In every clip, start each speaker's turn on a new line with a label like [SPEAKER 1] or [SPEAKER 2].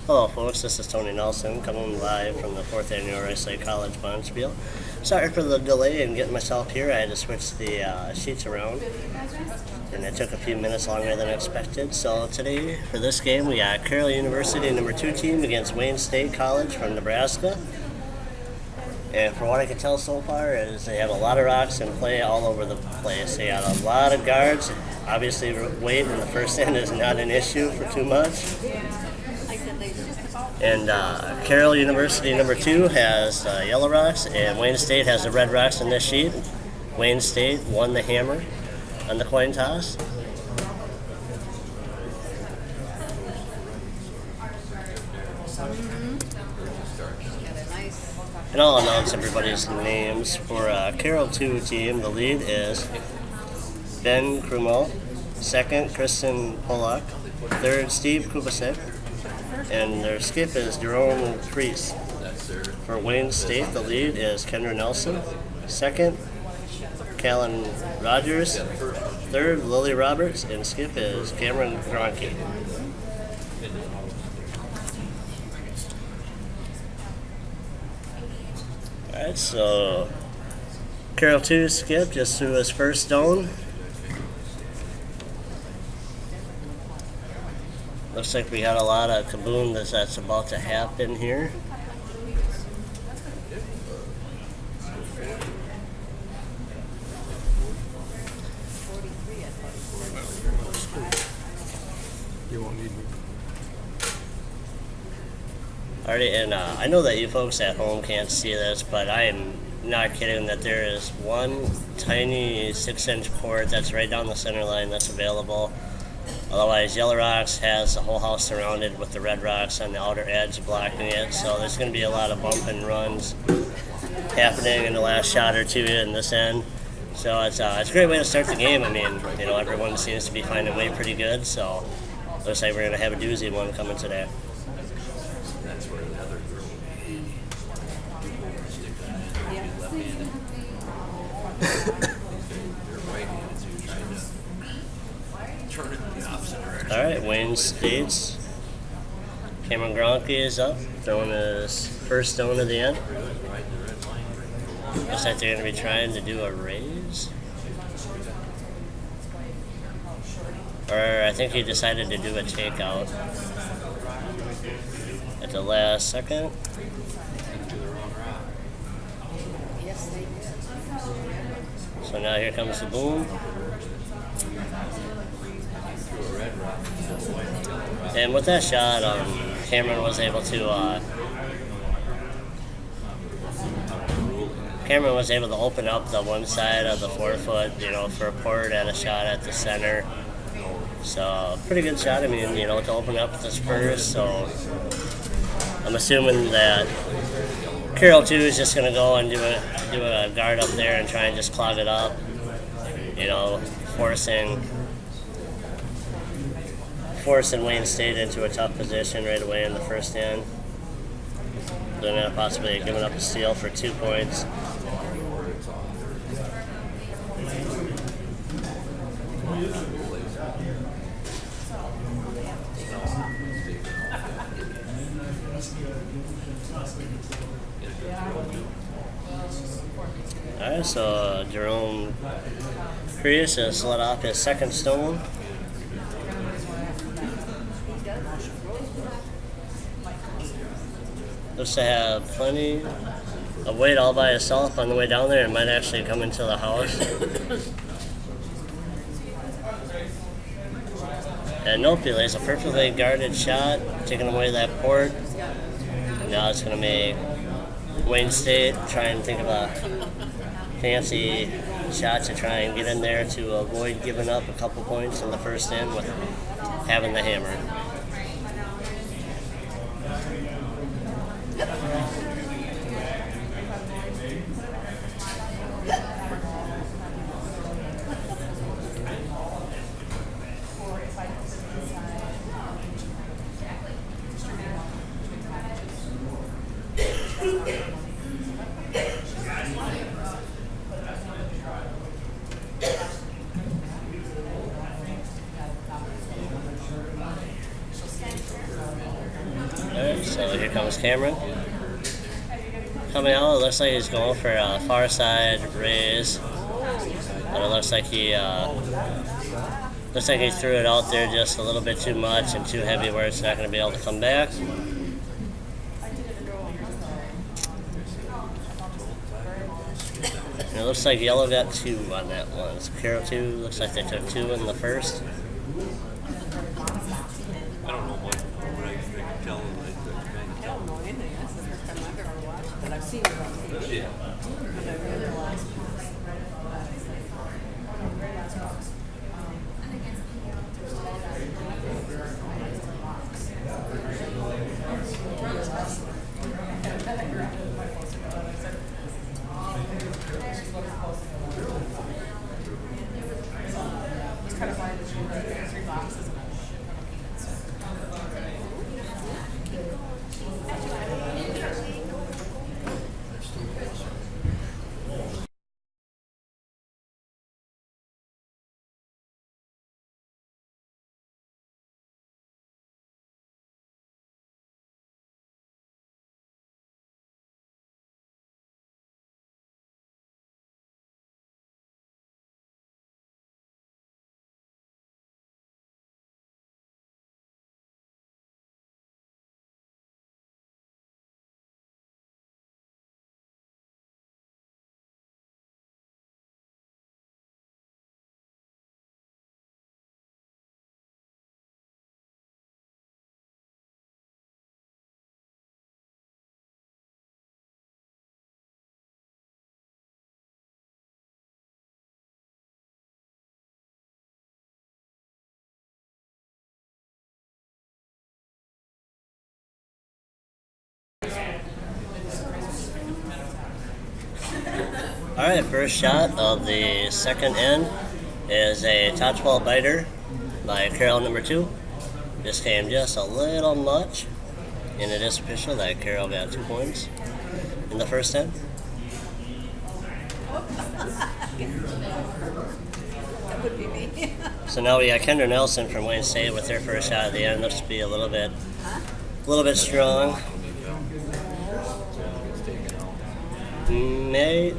[SPEAKER 1] Hello folks, this is Tony Nelson coming live from the 4th Annual Rice College Bonspiel. Sorry for the delay in getting myself here. I had to switch the sheets around and it took a few minutes longer than expected. So today for this game we got Carroll University number 2 team against Wayne State College from Nebraska. And from what I can tell so far is they have a lot of rocks in play all over the place. They got a lot of guards. Obviously weight in the first end is not an issue for too much. And Carroll University number 2 has yellow rocks, and Wayne State has the red rocks in this sheet. Wayne State won the hammer on the coin toss. And I'll announce everybody's names. For Carroll 2 team, the lead is Ben Krumel, second Kristen Polak, third Steve Kubasek, and their skip is Jerome Priest. For Wayne State, the lead is Kendra Nelson. Second, Callan Rogers. Third, Lily Roberts. And skip is Cameron Gronke. Alright, so Carroll 2 skip just threw his first stone. Looks like we got a lot of kaboom that's about to happen here.
[SPEAKER 2] You won't need me.
[SPEAKER 1] Alrighty, and I know that you folks at home can't see this, but I am not kidding that there is one tiny 6-inch port that's right down the center line that's available. Otherwise, Yellow Rocks has the whole house surrounded with the Red Rocks on the outer edge blocking it, so there's going to be a lot of bump and runs happening in the last shot or two in this end. So it's a great way to start the game. I mean, you know, everyone seems to be finding weight pretty good, so looks like we're going to have a doozy one coming today.
[SPEAKER 2] That's where the other girl turn it in the opposite direction.
[SPEAKER 1] Alright, Wayne State's Cameron Gronke is up, throwing his first stone of the end. Looks like they're going to be trying to do a raise. Or I think he decided to do a takeout at the last second. So now here comes the boom. And with that shot, Cameron was able to open up the one side of the 4-foot, you know, for a port and a shot at the center. So pretty good shot. I mean, you know, to open up the Spurs. So I'm assuming that Carroll 2 is just going to go and do a guard up there and try and just clog it up. You know, forcing Wayne State into a tough position right away in the first end. Then possibly giving up a steal for 2 points. Alright, so Jerome Priest has let off his second stone. Looks to have plenty of weight all by itself on the way down there and might actually come into the house. And nope, he lays a perfectly guarded shot, taking away that port. Now it's going to make Wayne State try and think of a fancy shot to try and get in there to avoid giving up a couple points in the first end with having the hammer. So here comes Cameron. Coming out, it looks like he's going for a far side raise. But it looks like he threw it out there just a little bit too much and too heavy where it's not going to be able to come back. And it looks like yellow got 2 on that one. So Carroll 2, looks like they took 2 in the first.
[SPEAKER 2] I don't know what I can tell them.
[SPEAKER 3] I don't know anything. That's the first time I've ever watched, but I've seen it on TV.
[SPEAKER 2] Yeah.
[SPEAKER 3] But I realized
[SPEAKER 1] Alright, first shot of the second end is a top 12 biter by Carroll number 2. This came just a little much, and it is official that Carroll got 2 points in the first end.
[SPEAKER 3] that would be me.
[SPEAKER 1] So now we got Kendra Nelson from Wayne State with their first shot at the end. Looks to be a little bit strong. May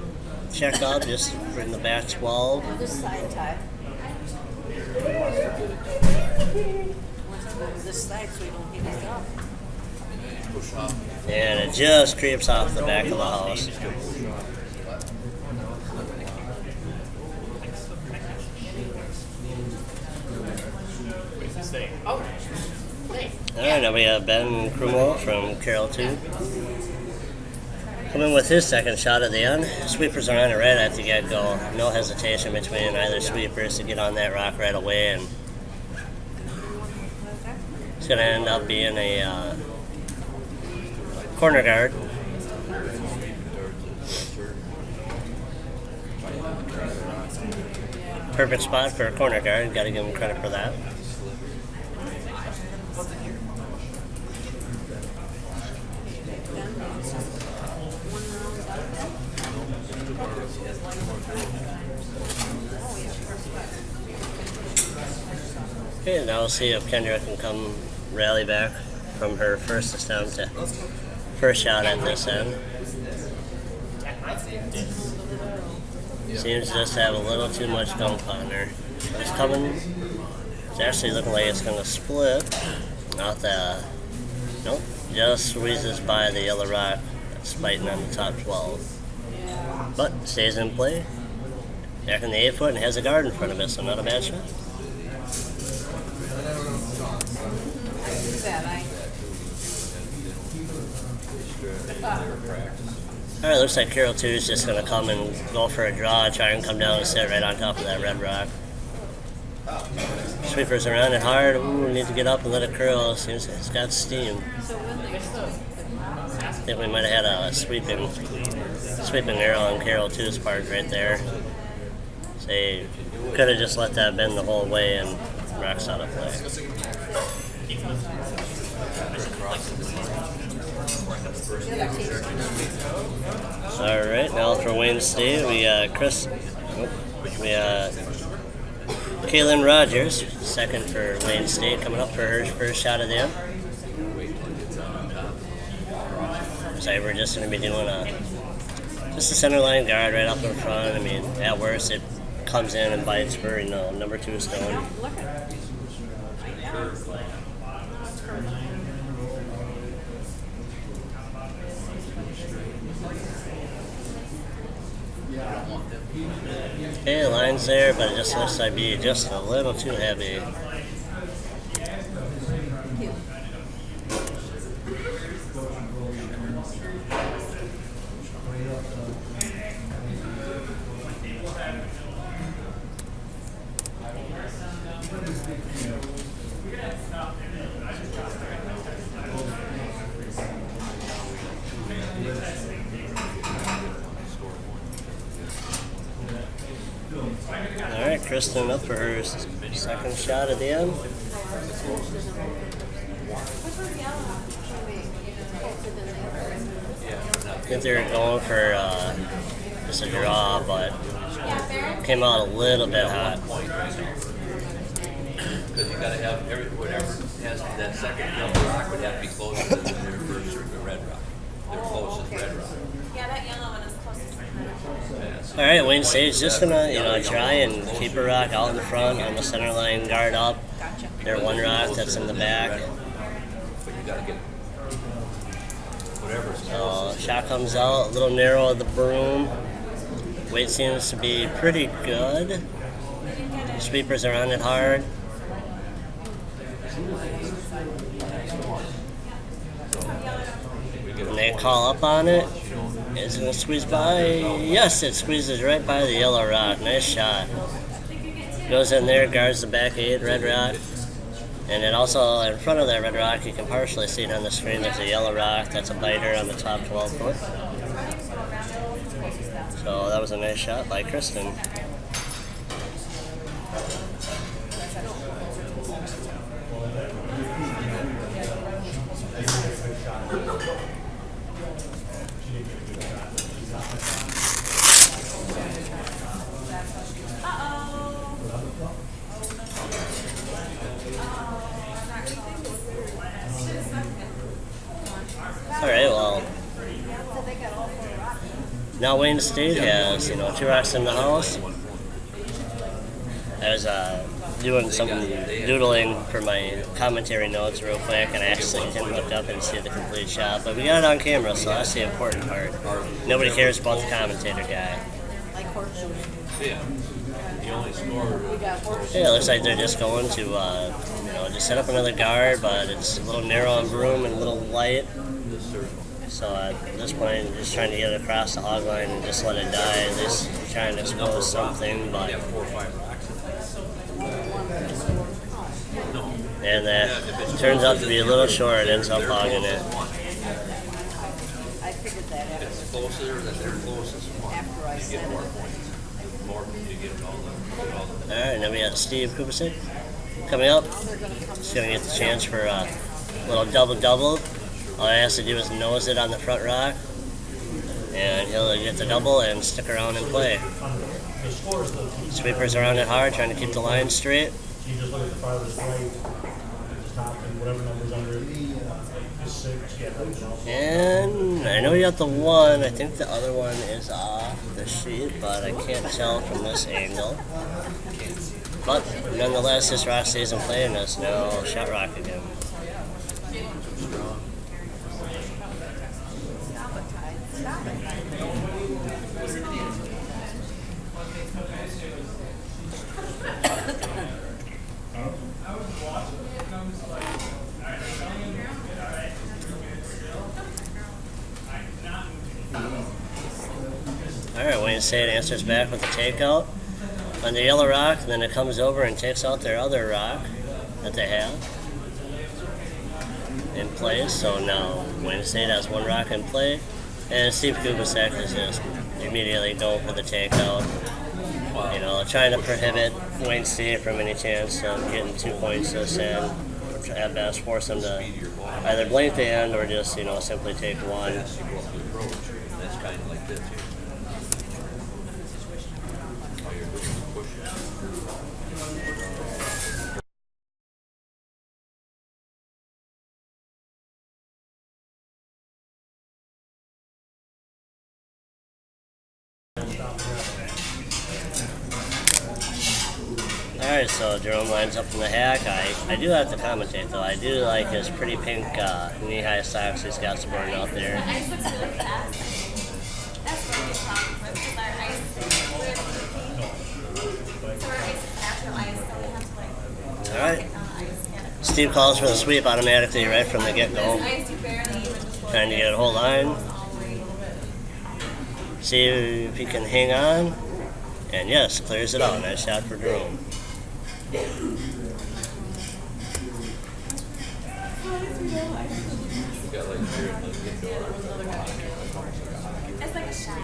[SPEAKER 1] check up, just bring the back 12.
[SPEAKER 3] This side tie. Let's go to this side so we don't get it up.
[SPEAKER 2] Push off.
[SPEAKER 1] And it just creeps off the back of the house. Alright, now we have Ben Krumel from Carroll 2. Coming with his second shot at the end. Sweepers are on it right at the get-go. No hesitation between either sweepers to get on that rock right away, and it's going to end up being a corner guard. Perfect spot for a corner guard. Got to give him credit for that. Okay, now we'll see if Kendra can come rally back from her first attempt to first shot at this end. Seems just to have a little too much gunk on her. It's coming. It's actually looking like it's going to split. Not the. Nope. Just squeezes by the yellow rock that's fighting on the top 12. But stays in play. Back in the 8 foot and has a guard in front of it, so not a bad shot. Alright, looks like Carroll 2 is just going to come and go for a draw, try and come down and sit right on top of that red rock. Sweepers around it hard. Ooh, we need to get up and let it curl. It seems it's got steam. I think we might have had a sweeping arrow on Carroll 2's part right there. So they could have just let that bend the whole way and rocks out of play. Alright, now for Wayne State, we got Kaylin Rogers, second for Wayne State, coming up for her first shot of the end. Looks like we're just going to be doing just a center line guard right up in front. I mean, at worst, it comes in and bites for, number 2 stone.
[SPEAKER 3] Look at it.
[SPEAKER 1] Okay, line's there, but it just looks like be just a little too heavy. Alright, Kristen up for her second shot at the end. I think they were going for just a draw, but came out a little bit hot.
[SPEAKER 2] Because you gotta have whatever has that second yellow rock would have to be closer than their first or the red rock. Their closest red rock.
[SPEAKER 4] Yeah, that yellow one is closest to the
[SPEAKER 1] All right, Wayne State's just gonna try and keep a rock out in the front on the center line guard up.
[SPEAKER 3] Gotcha.
[SPEAKER 1] Their one rock that's in the back.
[SPEAKER 2] But you gotta get whatever's
[SPEAKER 1] So shot comes out a little narrow of the broom. Weight seems to be pretty good. Sweepers are on it hard. And they call up on it. It's going to squeeze by. Yes, it squeezes right by the yellow rock. Nice shot. Goes in there, guards the back 8 red rock. And then also in front of that red rock, you can partially see it on the screen. There's a yellow rock that's a biter on the top 12 foot. So that was a nice shot by Kristen. All right, well, now Wayne State has, 2 rocks in the house. I was doing some doodling for my commentary notes real quick, and I actually didn't look up and see the complete shot, but we got it on camera, so that's the important part. Nobody cares about the commentator guy.
[SPEAKER 3] Like horseshoes.
[SPEAKER 2] Yeah. The only score.
[SPEAKER 3] We got horseshoes.
[SPEAKER 1] Yeah, it looks like they're just going to, just set up another guard, but it's a little narrow on broom and a little light. So at this point, just trying to get it across the hog line and just let it die. At least trying to expose something, but
[SPEAKER 2] You have 4 or 5 rocks. No.
[SPEAKER 1] and that turns out to be a little short. It ends up hogging it.
[SPEAKER 3] I figured that
[SPEAKER 2] If
[SPEAKER 3] out
[SPEAKER 2] it's closer than their closest one,
[SPEAKER 3] after I
[SPEAKER 2] you
[SPEAKER 3] said
[SPEAKER 2] get more
[SPEAKER 3] it.
[SPEAKER 2] points. More, you get all the.
[SPEAKER 1] All right, and then we got Steve Kupasik coming up.
[SPEAKER 3] Now they're going to come
[SPEAKER 1] He's gonna get the chance for a little double-double. All he has to do is nose it on the front rock, and he'll get the double and stick around and play. Sweepers are on it hard, trying to keep the line straight.
[SPEAKER 5] You just look at the farthest right, just top, and whatever number's under it is 6. Yeah, that was all.
[SPEAKER 1] And I know you got the 1. I think the other one is off the sheet, but I can't tell from this angle. But nonetheless, this rock stays in play, and it's now shot rock again. Alright, Wayne State answers back with a takeout on the yellow rock, and then it comes over and takes out their other rock that they have in place. So now Wayne State has 1 rock in play, and Steve Kubasek is just immediately going for the takeout. Trying to prohibit Wayne State from any chance of getting 2 points this end. At best, force them to either blank the end or just, simply take 1.
[SPEAKER 2] Yes, you go up to approach. That's kind of like this here.
[SPEAKER 1] Alright, so Jerome lines up in the hack. I do have to commentate though. I do like his pretty pink knee-high socks he's got sporting out there.
[SPEAKER 4] Ice looks really fast. That's what we problem with because our ice we're pink. So our ice is natural ice, so we have to like
[SPEAKER 1] Alright.
[SPEAKER 4] get down the ice. Yeah.
[SPEAKER 1] Steve calls for the sweep automatically right from the
[SPEAKER 4] This
[SPEAKER 1] get-go.
[SPEAKER 4] ice you barely even just look
[SPEAKER 1] Trying to
[SPEAKER 4] at
[SPEAKER 1] get a whole line.
[SPEAKER 4] all the way.
[SPEAKER 1] See if he can hang on. And yes, clears it out. Nice shot for Jerome.
[SPEAKER 2] We got like here, like indoor.
[SPEAKER 4] It's like a shot.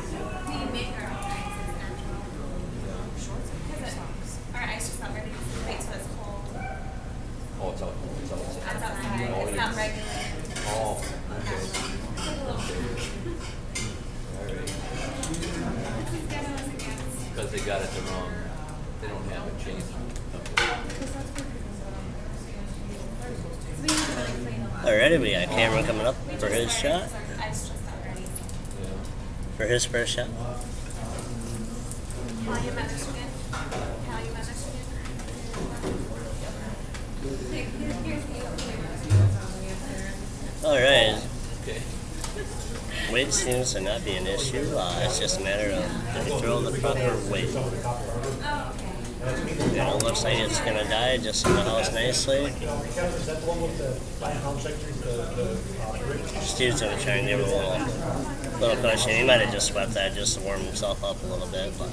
[SPEAKER 4] We make our own ice. It's natural. Because our ice is not ready to wait till it's cold.
[SPEAKER 2] Oh, it's out. It's outside.
[SPEAKER 4] It's outside.
[SPEAKER 2] Oh,
[SPEAKER 4] It's
[SPEAKER 2] yeah.
[SPEAKER 4] not regulated.
[SPEAKER 2] Oh, okay. Because they got it the wrong. They don't have it changed.
[SPEAKER 1] Alrighty, we got Cameron coming up for his shot.
[SPEAKER 4] Ice just not ready.
[SPEAKER 2] Yeah.
[SPEAKER 1] For his first shot.
[SPEAKER 4] Calumet, Michigan. Calumet, Michigan. Here's the
[SPEAKER 1] Alright.
[SPEAKER 2] Okay.
[SPEAKER 1] Weight seems to not be an issue. It's just a matter of if you throw the proper weight. You know, it looks like it's gonna die just in the house nicely.
[SPEAKER 5] Kevin, is that the one with the how sectors, the brick?
[SPEAKER 1] Steve's gonna try and give it a little cushion. He might have just swept that just to warm himself up a little bit. But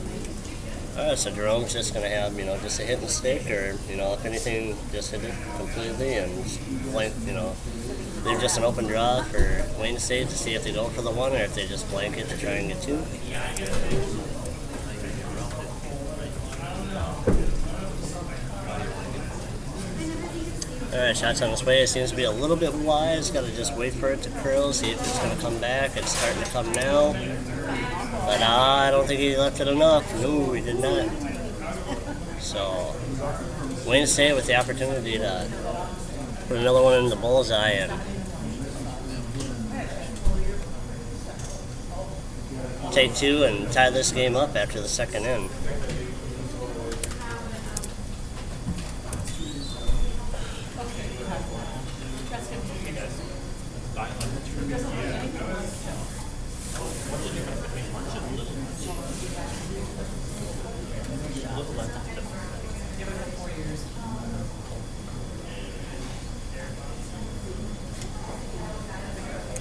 [SPEAKER 1] alright, so Jerome's just gonna have, just a hit and stick, or if anything, just hit it completely and blank, leave just an open draw for Wayne State to see if they go for the one or if they just blank it to try and get two. Alright, shot's on its way. It seems to be a little bit wide. It's got to just wait for it to curl, see if it's going to come back. It's starting to come now. But I don't think he left it enough. No, he did not. So, Wayne State with the opportunity to put another one in the bullseye and take two and tie this game up after the second in.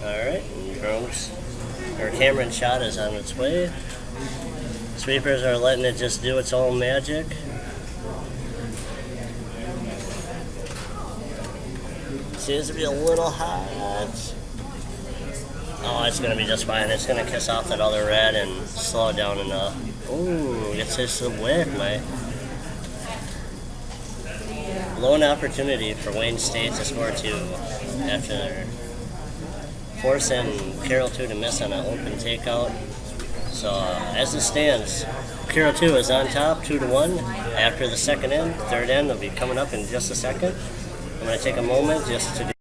[SPEAKER 1] Alright, and Cameron's shot is on its way. Sweepers are letting it just do its own magic. Seems to be a little hot. Oh, it's going to be just fine. It's going to kiss off that other red and slow it down enough. Ooh, gets his wick, mate. Lone opportunity for Wayne State to score two after forcing Carroll 2 to miss on an open takeout. So as it stands, Carroll 2 is on top, 2-1 after the second end. Third end will be coming up in just a second. I'm going to take a moment just to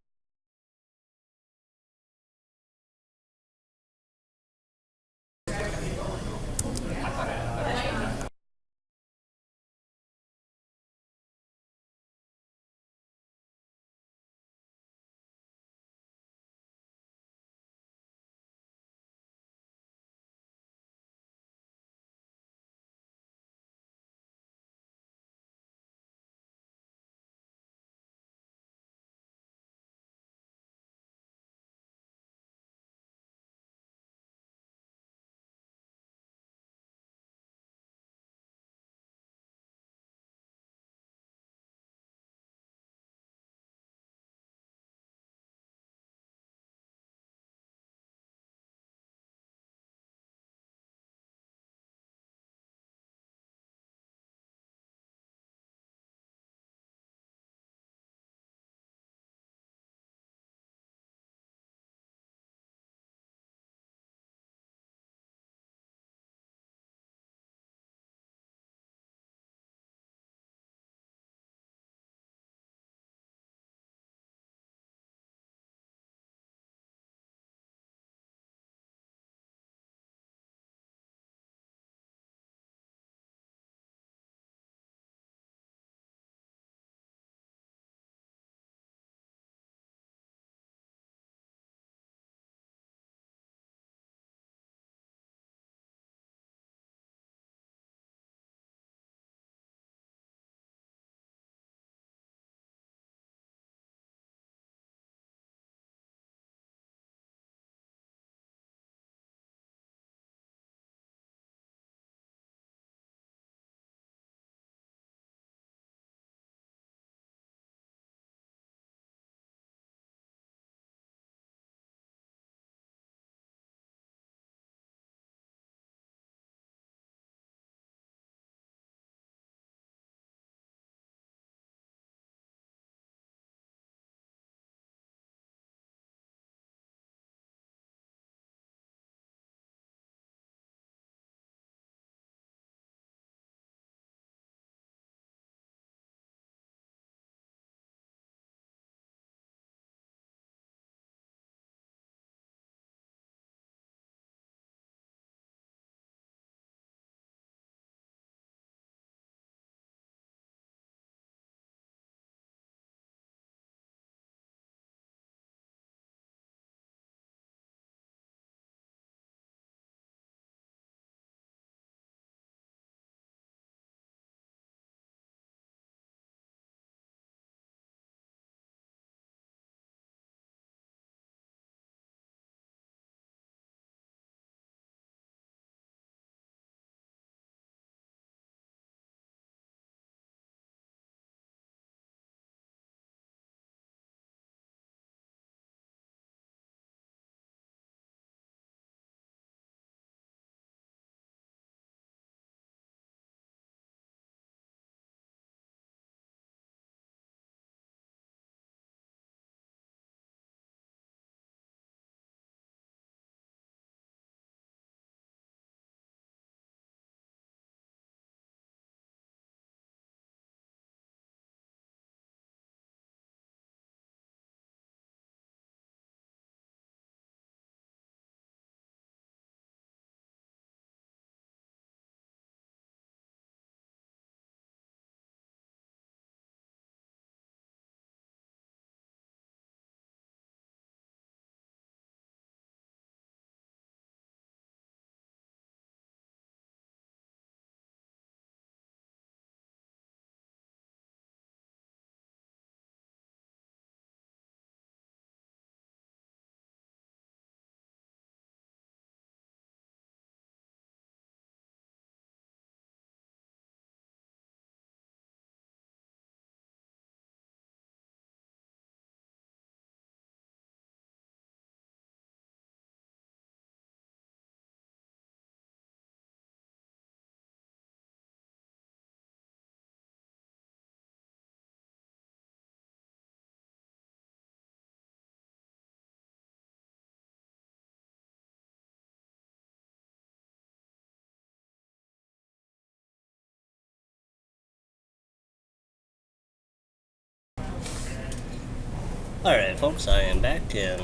[SPEAKER 1] Alright, folks, I am back, and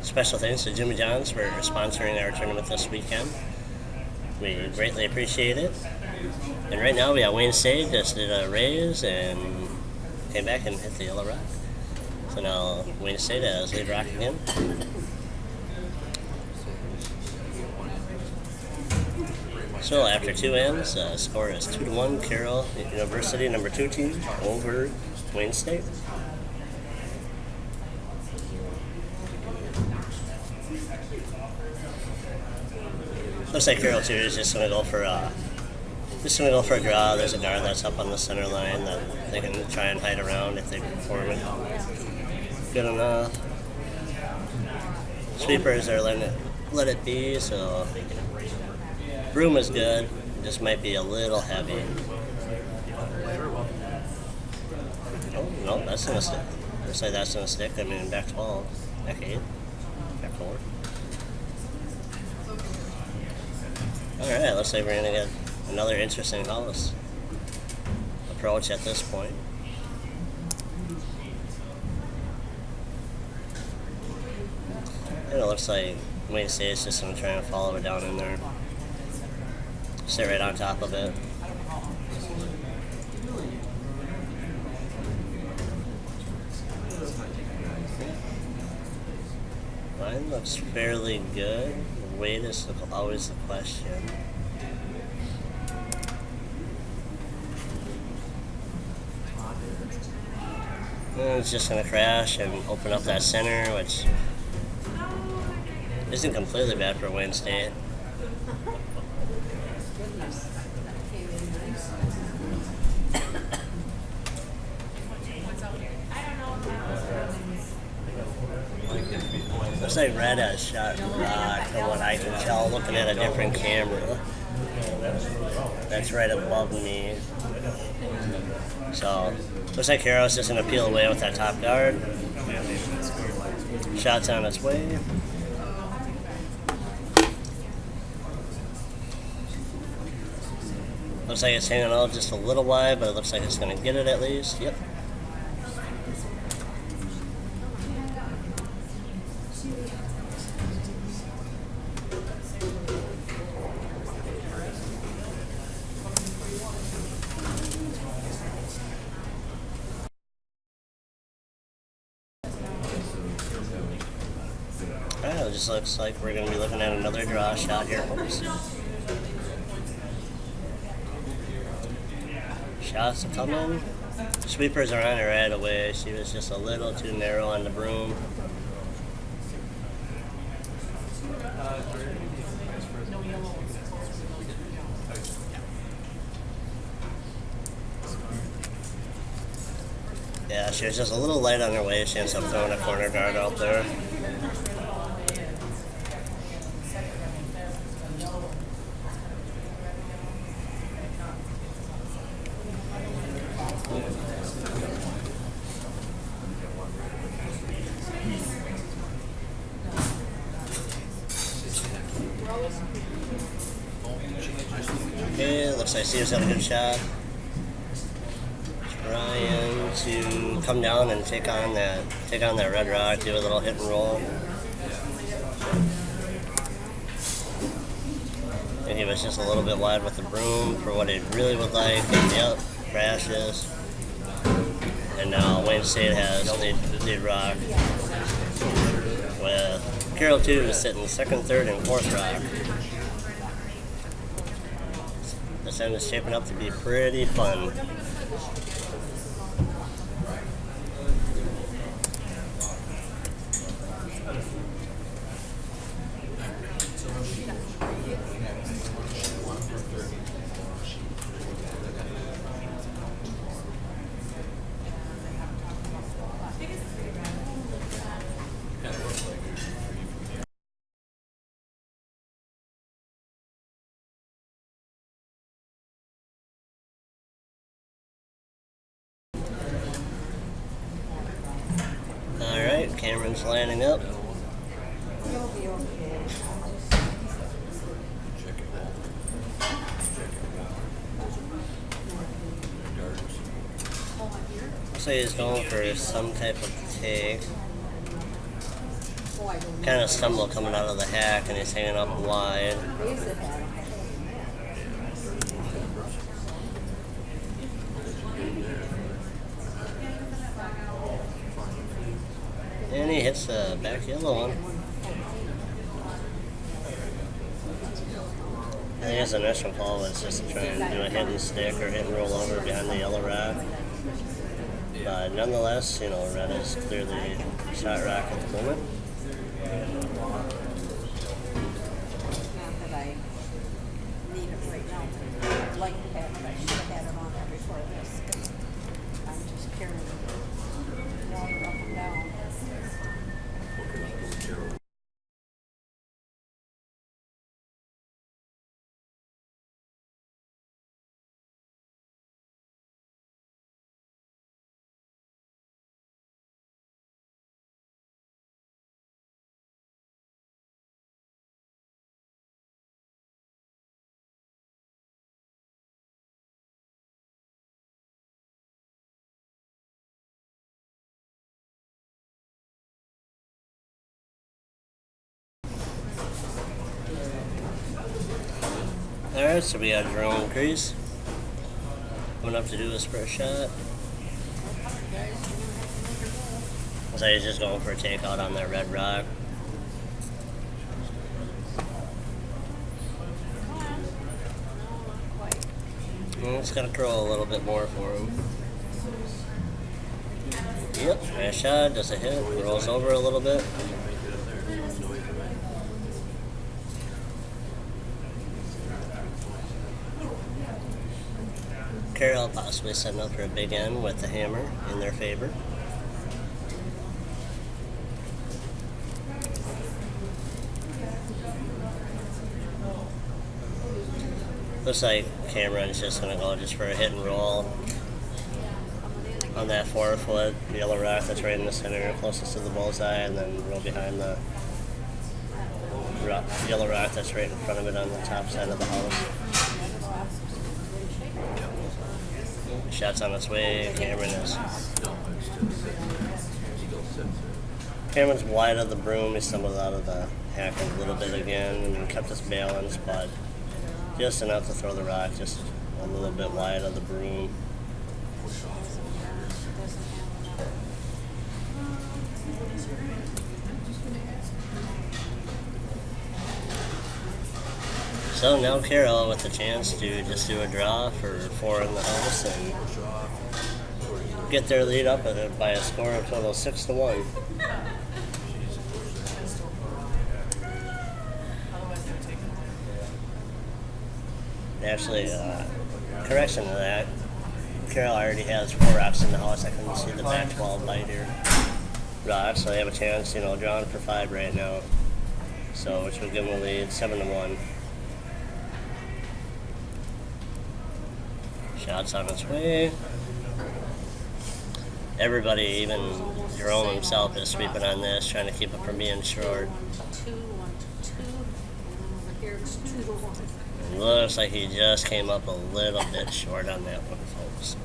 [SPEAKER 1] special thanks to Jimmy John's for sponsoring our tournament this weekend. We greatly appreciate it. And right now we got Wayne State just did a raise and came back and hit the yellow rock. So now Wayne State has lead rock again. So after 2 ends, score is 2-1 Carroll University, number 2 team, over Wayne State. Looks like Carroll 2 is just gonna go for a draw. There's a guard that's up on the center line that they can try and hide around if they perform it good enough. Sweepers are let it be, so broom is good. It just might be a little heavy. Oh no, that's gonna stick. Looks like that's gonna stick. I mean, back 12, back 8, back 4. Alright, looks like we're gonna get another interesting house approach at this point. And it looks like Wayne State's just gonna try and follow it down in there. Sit right on top of it. Mine looks fairly good. Weight is always the question. And it's just going to crash and open up that center, which isn't completely bad for Wayne State.
[SPEAKER 3] Goodness, that came in nice.
[SPEAKER 1] Looks like Red has shot rock from what I can tell looking at a different camera. That's right above me. So, looks like Carroll's just going to peel away with that top guard. Shot's on its way. Looks like it's hanging out just a little wide, but it looks like it's going to get it at least. Yep. Alright, it just looks like we're going to be looking at another draw shot here, folks. Shots are coming. Sweepers are on her right away. She was just a little too narrow on the broom. Yeah, she was just a little light on her way. She ends up throwing a corner guard out there. Okay, looks like Steve's had a good shot. Trying to come down and take on that red rock, do a little hit and roll. And he was just a little bit wide with the broom for what he really would like. And yep, crashes. And now Wayne State has lead rock with Carroll 2 sitting second, third, and fourth rock. This end is shaping up to be pretty fun. Alright, Cameron's lining up.
[SPEAKER 3] You'll be okay. Oh, I'm here?
[SPEAKER 1] So he's going for some type of take.
[SPEAKER 3] Oh, I don't know.
[SPEAKER 1] Kind of stumble coming out of the hack, and he's hanging up wide.
[SPEAKER 3] They used to have them.
[SPEAKER 1] And he hits the back yellow one. I think his initial call was just to try and do a hit and stick or hit and roll over behind the yellow rock. But nonetheless, you know, red is clearly shot rock at the moment.
[SPEAKER 3] Not that I need it right now. I'd like to have it. I should have had it on there before this. 'Cause I'm just carrying water up and down.
[SPEAKER 2] What can I do with Carroll?
[SPEAKER 1] Alright, so we got Jerome Crease coming up to do his first shot. So he's just going for a takeout on that red rock. And it's gonna curl a little bit more for him. Yep, nice shot, does a hit, rolls over a little bit. Carroll possibly setting up for a big end with the hammer in their favor. Looks like Cameron's just gonna go just for a hit and roll on that 4-foot yellow rock that's right in the center, closest to the bullseye, and then roll behind the yellow rock that's right in front of it on the top side of the house. Shot's on its way. Cameron's wide of the broom. He stumbled out of the hack a little bit again and kept his balance, but just enough to throw the rock just a little bit wide of the broom. So now Carroll with the chance to just do a draw for 4 in the house and get their lead up by a score of total 6-1. Actually, correction to that, Carroll already has 4 rocks in the house. I couldn't see the back 12 bite here. Rocks, so they have a chance, you know, drawing for 5 right now. So, which would give them a lead, 7-1. Shots on its way. Everybody, even Jerome himself, is sweeping on this, trying to keep it from being short.
[SPEAKER 3] 1-2, 1-2, and over here it's 2-1.
[SPEAKER 1] It looks like he just came up a little bit short on that one, folks.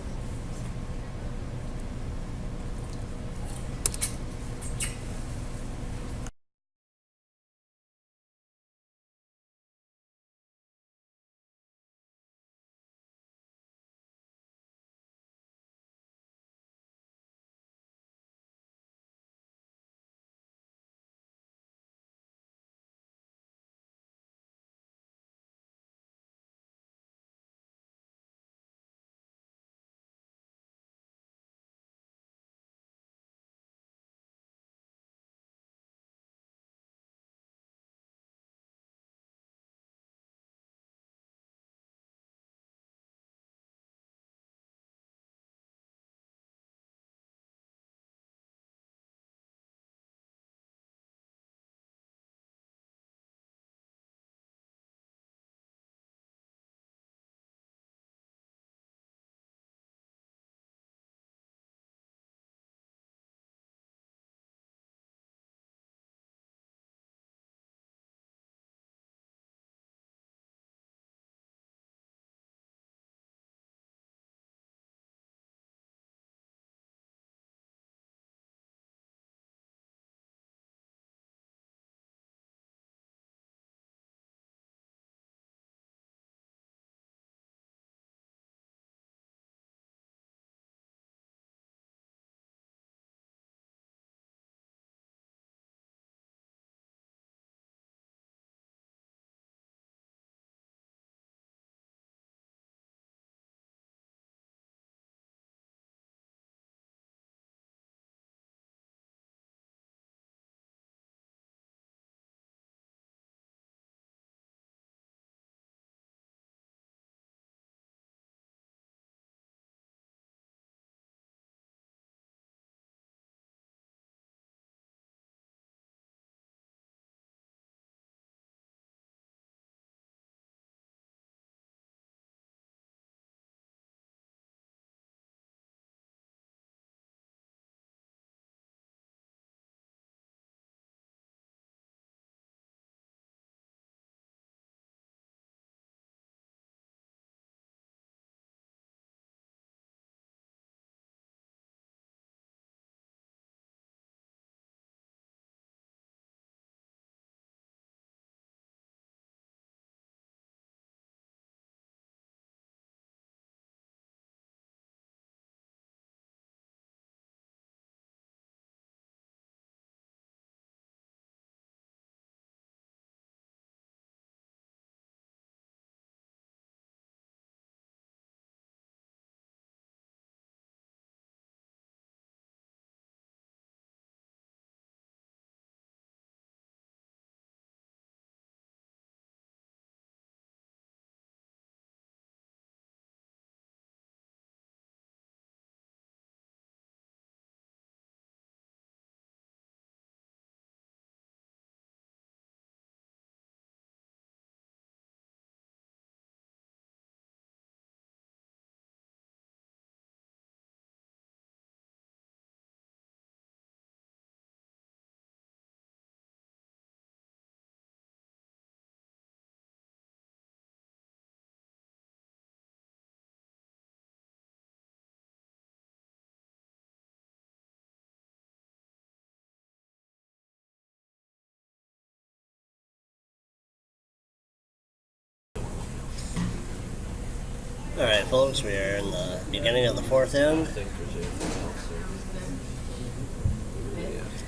[SPEAKER 1] Alright, folks, we are in the beginning of the fourth inning.
[SPEAKER 2] I think there's anything else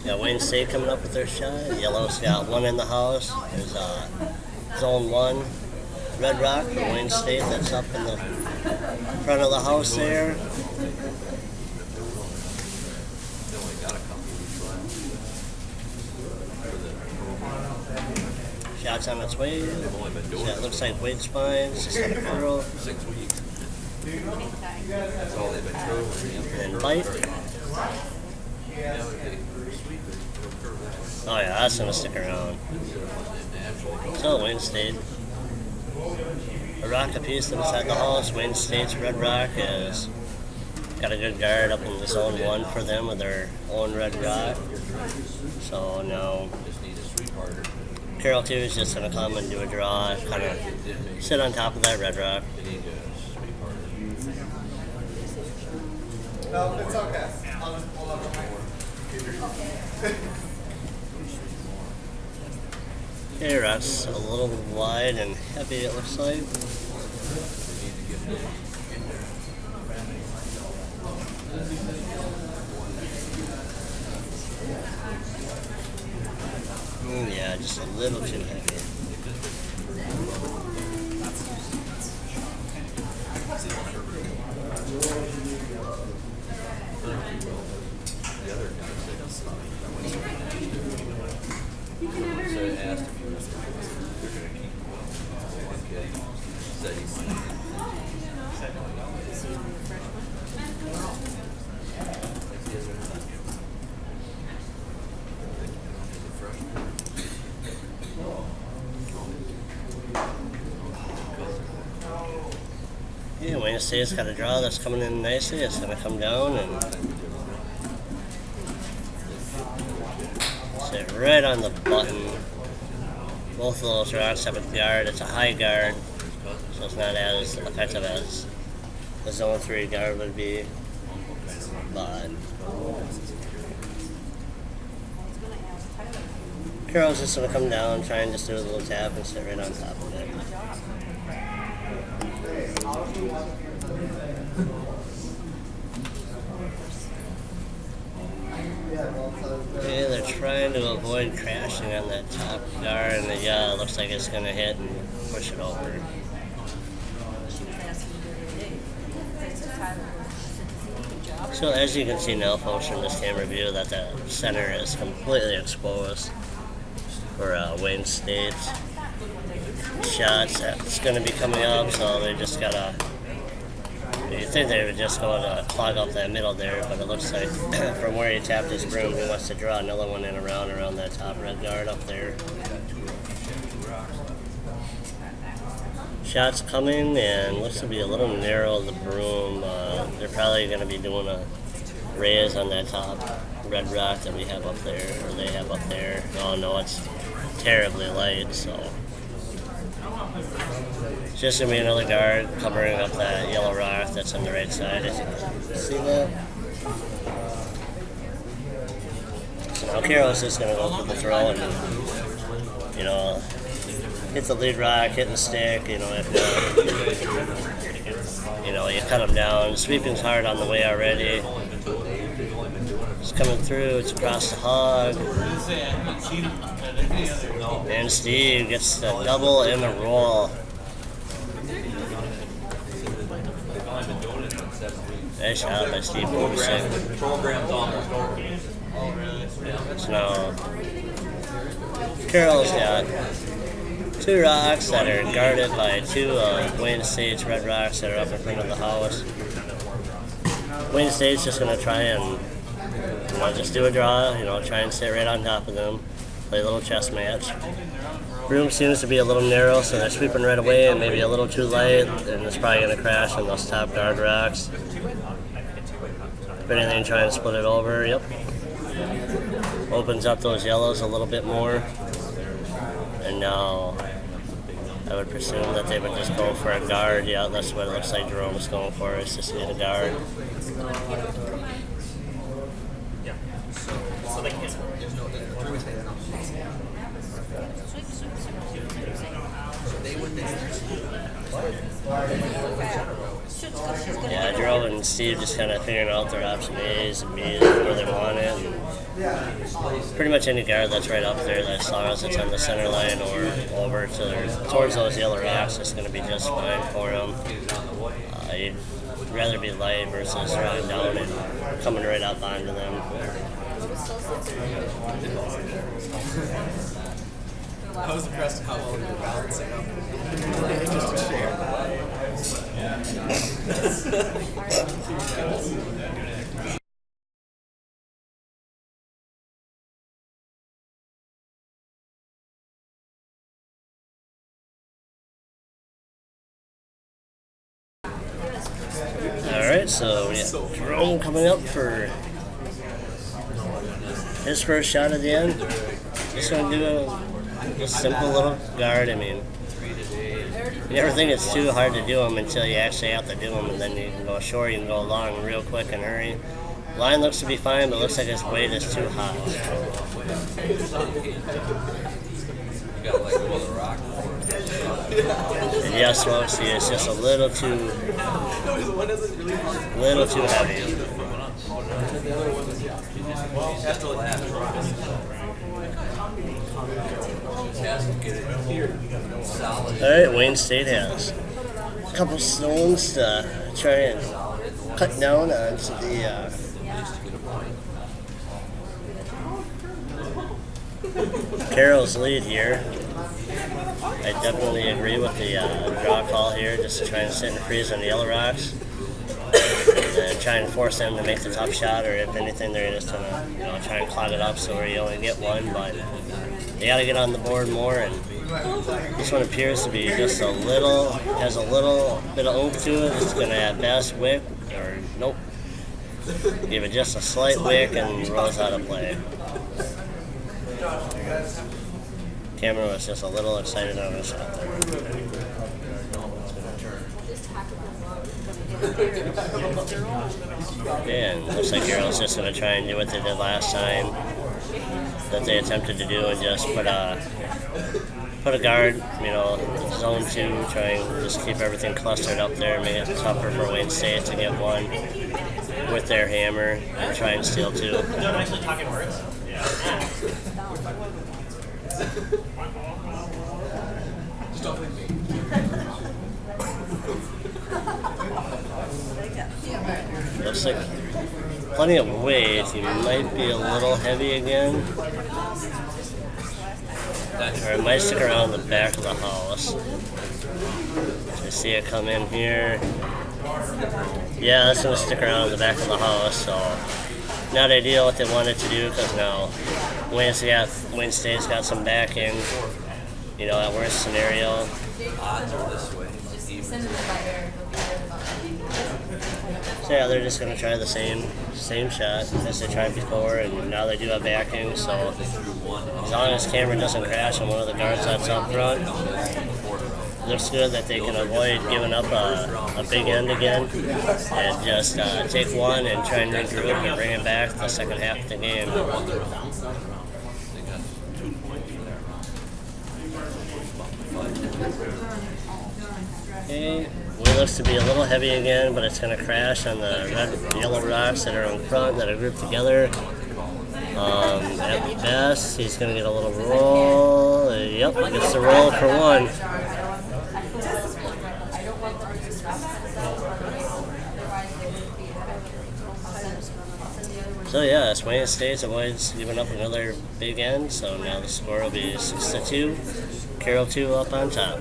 [SPEAKER 2] there.
[SPEAKER 1] Got Wayne State coming up with their shot. Yellow's got one in the house. There's zone 1 Red Rock for Wayne State that's up in the front of the house there.
[SPEAKER 2] They only got a couple weeks left.
[SPEAKER 1] Shots on its way.
[SPEAKER 2] They've only been doing
[SPEAKER 1] Yeah, it looks like Wade Spines just had a Carroll
[SPEAKER 2] 6 weeks. That's all they've been through.
[SPEAKER 1] and bite.
[SPEAKER 2] Yeah, but they sweep it. They'll curve that way.
[SPEAKER 1] Oh yeah, that's gonna stick around.
[SPEAKER 2] Naturally.
[SPEAKER 1] So Wayne State. A rock apiece inside the house. Wayne State's Red Rock has got a good guard up in the zone 1 for them with their own Red Rock. So now
[SPEAKER 2] Just need to sweep harder.
[SPEAKER 1] Carroll 2 is just gonna come and do a draw, kind of sit on top of that Red Rock.
[SPEAKER 2] They need to sweep harder.
[SPEAKER 6] No, it's okay. I'll just pull up more.
[SPEAKER 1] Okay, Rock's a little wide and heavy, it looks like.
[SPEAKER 2] They need to get in there.
[SPEAKER 1] Yeah, just a little too heavy.
[SPEAKER 2] The other guy said, so I asked if he was they're going to keep him well. One kid said he might.
[SPEAKER 3] Is he only a freshman?
[SPEAKER 2] He's a freshman.
[SPEAKER 1] Yeah, Wayne State's got a draw that's coming in nicely. It's gonna come down and sit right on the button. Both of those rocks have a guard. It's a high guard, so it's not as effective as the zone 3 guard would be. But
[SPEAKER 3] I was gonna ask Tyler.
[SPEAKER 1] Carroll's just gonna come down, try and just do a little tap and sit right on top of it. Okay, they're trying to avoid crashing on that top guard, and yeah, it looks like it's gonna hit and push it over.
[SPEAKER 3] She was asking the other day. They said Tyler was a good job.
[SPEAKER 1] So as you can see now, folks, from this camera view, that the center is completely exposed for Wayne State's shots that's going to be coming up. So they just gotta. You'd think they would just go to clog up that middle there, but it looks like from where he tapped his broom, he wants to draw another one in around that top red guard up there. Shots coming, and looks to be a little narrow, the broom. They're probably going to be doing a raise on that top red rock that we have up there, or they have up there. Oh no, it's terribly light, so it's just going to be another guard covering up that yellow rock that's on the right side. See that? So now Carroll's just going to go for the throw and, hit the lead rock, hit the stick, if you cut them down. Sweeping's hard on the way already. It's coming through, it's across the hog. And Steve gets the double and the roll. Nice shot by Steve.
[SPEAKER 2] Program's almost over.
[SPEAKER 1] So now Carroll's got 2 rocks that are guarded by 2 Wayne State's red rocks that are up in front of the house. Wayne State's just going to try and just do a draw, try and sit right on top of them, play a little chess match. Broom seems to be a little narrow, so they're sweeping right away and maybe a little too light, and it's probably going to crash on those top guard rocks. If anything, try and split it over. Yep. Opens up those yellows a little bit more. And now I would presume that they would just go for a guard. Yeah, that's what it looks like Jerome's going for, is just need a guard.
[SPEAKER 7] So they can't. There's no. They would.
[SPEAKER 1] Yeah, Drew and Steve just kind of figuring out their option A's and B's where they want it. And pretty much any guard that's right up there, as long as it's on the center line or over towards those yellow rocks, it's going to be just fine for them. You'd rather be light versus drawing down and coming right up onto them.
[SPEAKER 6] I was impressed how well they were balancing up. Just to share.
[SPEAKER 1] Alright, so we got Jerome coming up for his first shot at the end. Just going to do a simple little guard. I mean, you never think it's too hard to do them until you actually have to do them, and then you can go short, you can go long real quick and hurry. Line looks to be fine, but looks like his weight is too hot.
[SPEAKER 2] You gotta let go of the rock.
[SPEAKER 1] And yes, folks, he is just a little too heavy.
[SPEAKER 2] That's the last rock. Has to get it solid.
[SPEAKER 1] Alright, Wayne State has a couple stones to try and cut down onto the Carroll's lead here. I definitely agree with the draw call here, just to try and sit and freeze on the yellow rocks. And try and force them to make the tough shot, or if anything, they're just gonna try and clog it up so where you only get one. But they got to get on the board more, and this one appears to be just has a little bit of oomph to it. It's gonna have best wick, or nope. Give it just a slight wick and rolls out of play. Cameron was just a little excited on his shot there. And looks like Carroll's just going to try and do what they did last time that they attempted to do, and just put a guard, zone 2, try and just keep everything clustered up there, make it tougher for Wayne State to get one with their hammer and try and steal 2. Looks like plenty of weight. He might be a little heavy again. Or it might stick around the back of the house. I see it come in here. Yeah, that's going to stick around the back of the house. So not ideal what they wanted to do, because now Wayne State's got some backing. That worst scenario.
[SPEAKER 2] Odds are this way.
[SPEAKER 1] So yeah, they're just gonna try the same shot as they tried before, and now they do have backing. So as long as Cameron doesn't crash on one of the guards that's up front, it looks good that they can avoid giving up a big end again, and just take one and try and regroup and bring it back to the second half of the game. Okay, wheel looks to be a little heavy again, but it's going to crash on the yellow rocks that are in front that are grouped together. At best, he's going to get a little roll. Yep, gets the roll for one. So yeah, Wayne State avoids giving up another big end, so now the score will be 6-2. Carroll 2 up on top.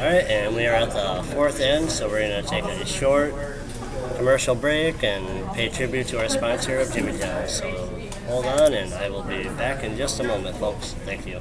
[SPEAKER 1] Alright, and we are at the fourth end, so we're going to take a short commercial break and pay tribute to our sponsor of Jimmytown. So hold on, and I will be back in just a moment, folks. Thank you.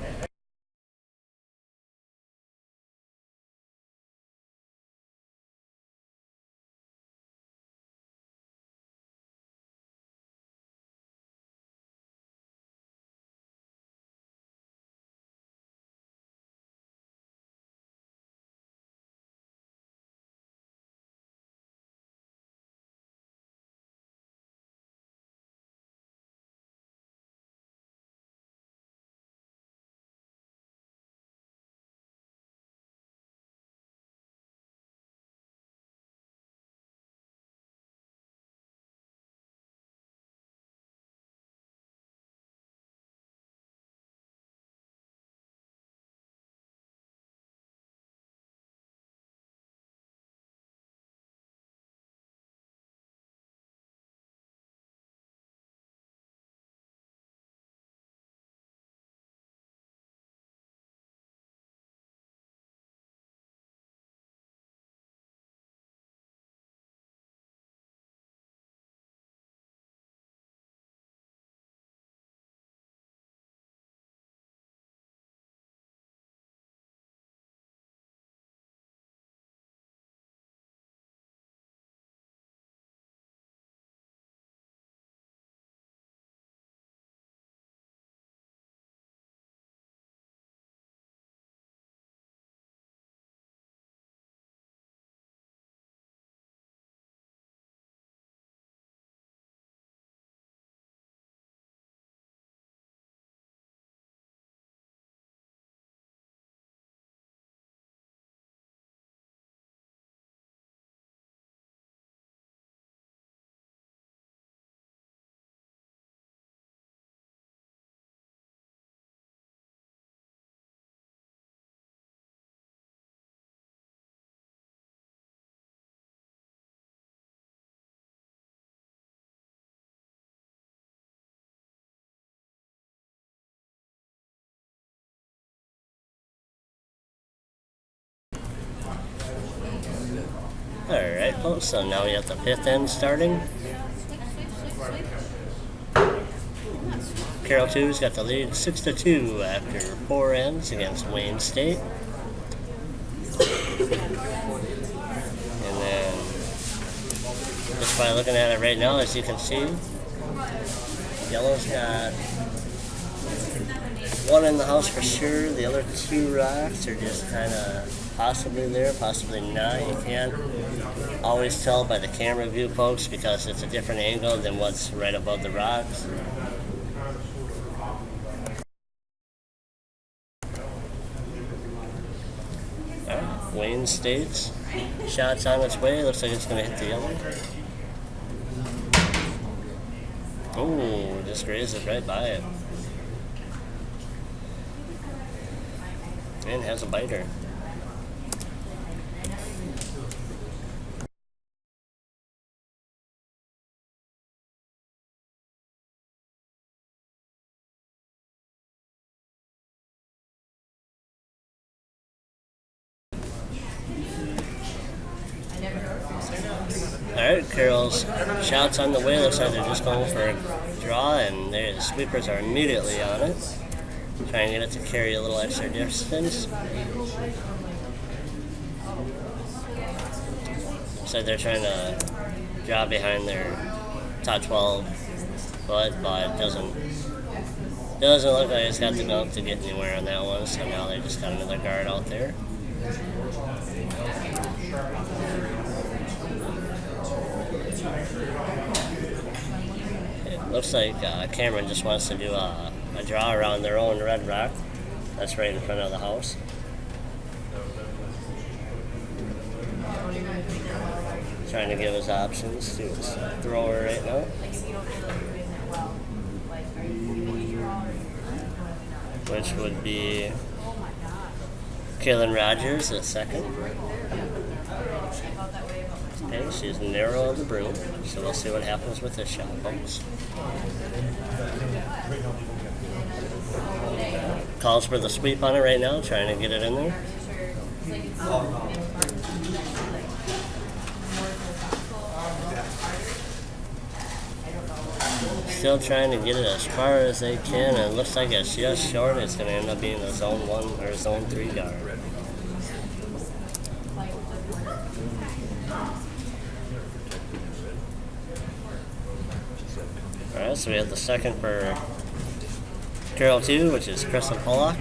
[SPEAKER 1] Alright, folks, so now we have the fifth end starting. Carroll 2's got the lead 6-2 after 4 ends against Wayne State. And then, just by looking at it right now, as you can see, yellow's got one in the house for sure. The other 2 rocks are just kind of possibly there, possibly not. You can't always tell by the camera view, folks, because it's a different angle than what's right above the rocks. Wayne State's shot's on its way. Looks like it's going to hit the yellow. Oh, just grazed it right by it. And has a biter. Alright, Carroll's shot's on the way. Looks like they're just going for a draw, and the sweepers are immediately on it. Trying to get it to carry a little extra distance. Looks like they're trying to draw behind their top 12 foot, but it doesn't look like it's got the gump to get anywhere on that one, so now they just got another guard out there. It looks like Cameron just wants to do a draw around their own red rock. That's right in front of the house. Trying to give his options to his thrower right now. Which would be Kaylin Rogers at second. Okay, she's narrow on the broom, so we'll see what happens with this shot, folks. Calls for the sweep on it right now, trying to get it in there. Still trying to get it as far as they can, and it looks like it's just short. It's going to end up being a zone 1 or zone 3 guard. Alright, so we have the second for Carroll 2, which is Crystal Pollock.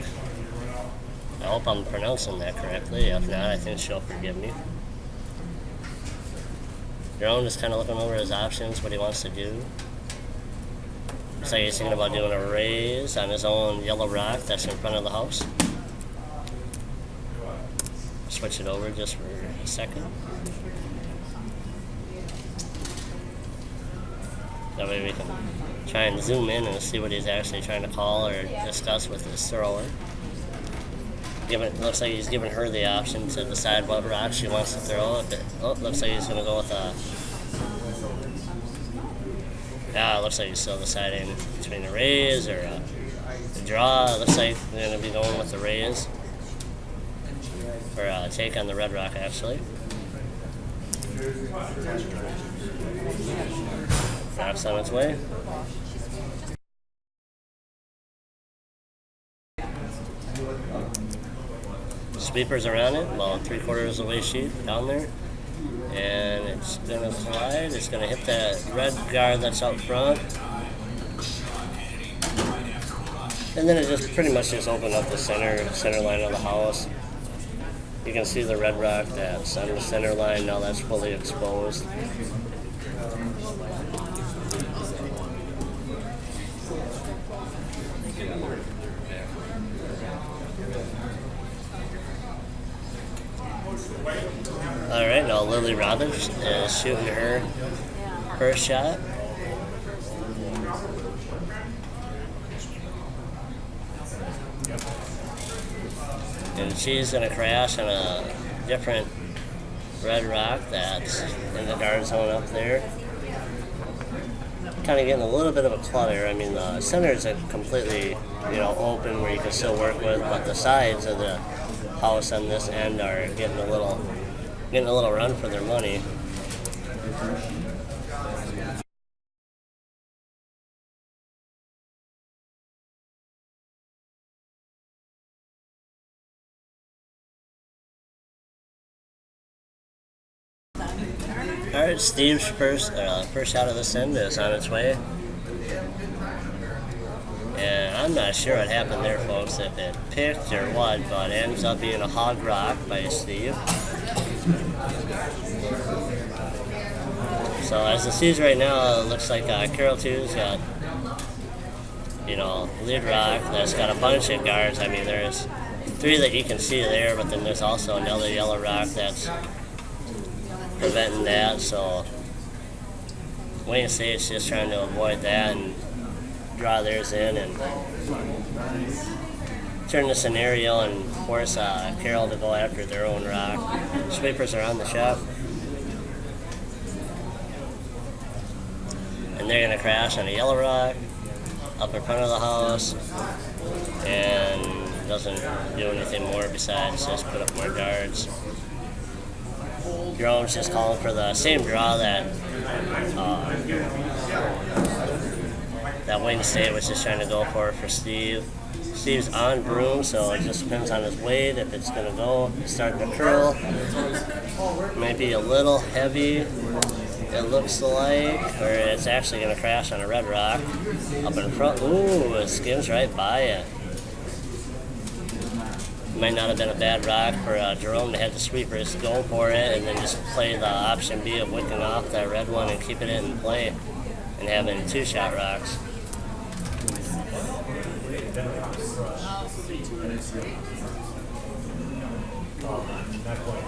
[SPEAKER 1] I hope I'm pronouncing that correctly. If not, I think she'll forgive me. Jerome is kind of looking over his options, what he wants to do. Looks like he's thinking about doing a raise on his own yellow rock that's in front of the house. Switch it over just for a second. That way we can try and zoom in and see what he's actually trying to call or discuss with his thrower. Looks like he's giving her the option to decide what rock she wants to throw. Looks like he's going to go with a... looks like he's still deciding between a raise or a draw. Looks like they're going to be going with the raise. Or a take on the red rock, actually. Rock's on its way. Sweepers around it, about 3/4 of the way sheet down there. And it's going to collide. It's going to hit that red guard that's out front. And then it just pretty much just opened up the center line of the house. You can see the red rock that's on the center line. Now that's fully exposed. Alright, now Lily Robbins is shooting her first shot. And she's going to crash on a different red rock that's in the guard zone up there. Kind of getting a little bit of a clutter. I mean, the center is completely, open where you can still work with, but the sides of the house on this end are getting a little getting a little run for their money. All right, Steve's first shot of this end is on its way. And I'm not sure what happened there, folks, if it picked or what, but it ends up being a hog rock by Steve. So as it sees right now, it looks like Carroll 2's got, lead rock that's got a bunch of guards. I mean, there's 3 that you can see there, but then there's also another yellow rock that's preventing that. So Wayne State's just trying to avoid that and draw theirs in and turn the scenario and force Carroll to go after their own rock. Sweepers are on the shop. And they're going to crash on a yellow rock up in front of the house, and doesn't do anything more besides just put up more guards. Jerome's just calling for the same draw that Wayne State was just trying to go for Steve. Steve's on broom, so it just depends on his weight if it's going to go. It's starting to curl. Maybe a little heavy, it looks like, or it's actually going to crash on a red rock up in front. Ooh, it skims right by it. Might not have been a bad rock for Jerome to have the sweepers go for it and then just play the option B of wicking off that red one and keeping it in play and having 2-shot rocks.
[SPEAKER 5] Not quite.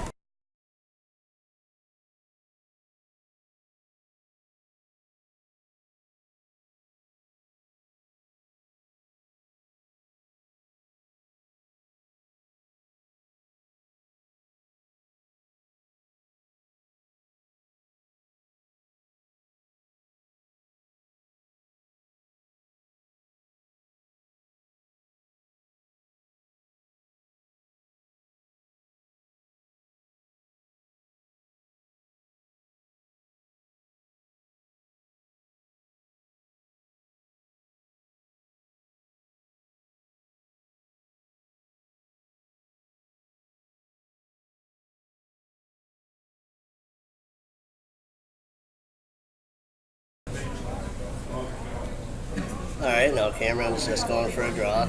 [SPEAKER 1] Alright, now Cameron's just going for a draw.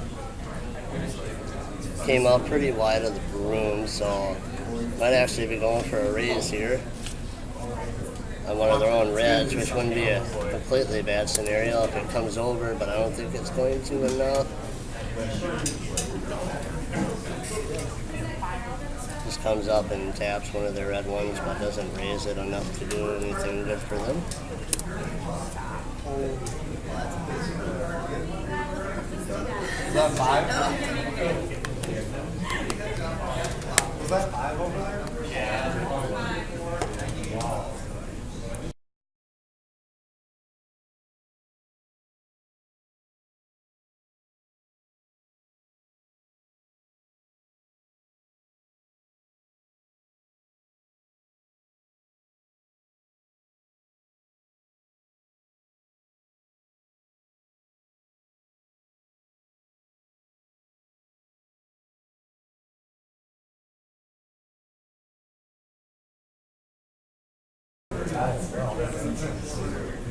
[SPEAKER 1] Came out pretty wide of the broom, so might actually be going for a raise here on one of their own reds, which wouldn't be a completely bad scenario if it comes over, but I don't think it's going to enough. Just comes up and taps one of their red ones, but doesn't raise it enough to do anything good for them.
[SPEAKER 6] Is that 5? Was that 5 over there? Yeah. Wow.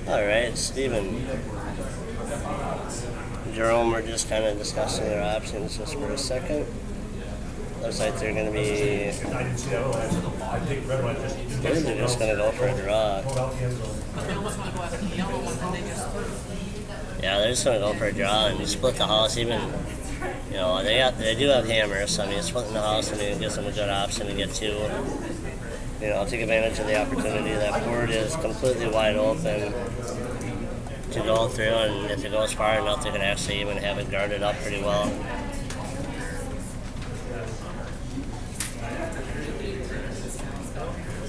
[SPEAKER 1] Alright, Steve and Jerome are just kind of discussing their options just for a second. Looks like they're going to be...
[SPEAKER 5] I didn't see that. I think red one just...
[SPEAKER 1] They're just going to go for a draw. Yeah, they're just going to go for a draw and you split the house. Even, they do have hammers, so I mean, splitting the house, it gives them a good option to get 2. Take advantage of the opportunity. That board is completely wide open to go through, and if it goes far enough, they can actually even have it guarded up pretty well.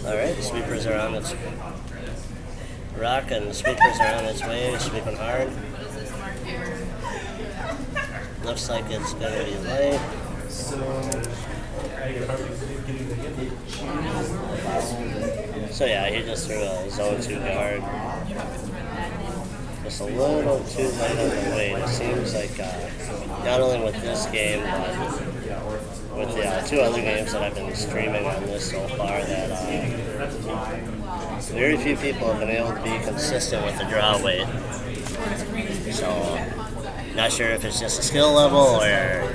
[SPEAKER 1] Alright, the sweepers are on its rock, and the sweepers are on its way, sweeping hard. Looks like it's going to be light.
[SPEAKER 5] could hardly get anything in.
[SPEAKER 1] So yeah, he just threw a zone 2 guard. Just a little too light on the weight. It seems like not only with this game, but with the 2 other games that I've been streaming on this so far, that very few people have been able to be consistent with the draw weight. So, not sure if it's just a skill level or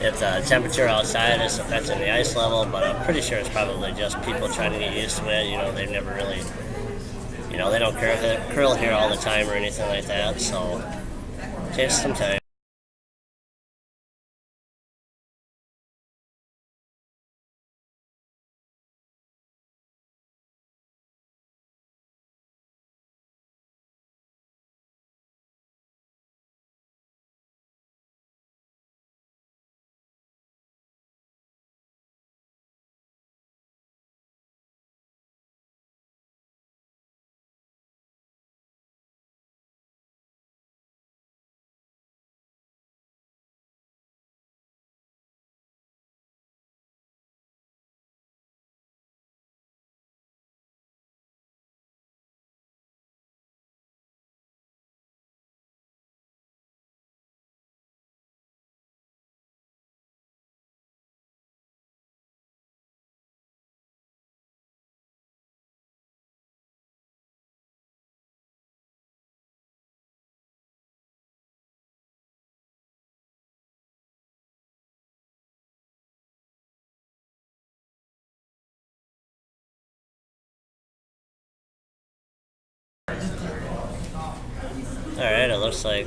[SPEAKER 1] if the temperature outside is affecting the ice level, but I'm pretty sure it's probably just people trying to get used to it. You know, they've never really, you know, they don't curl hair all the time or anything like that, so it takes some time. Alright, it looks like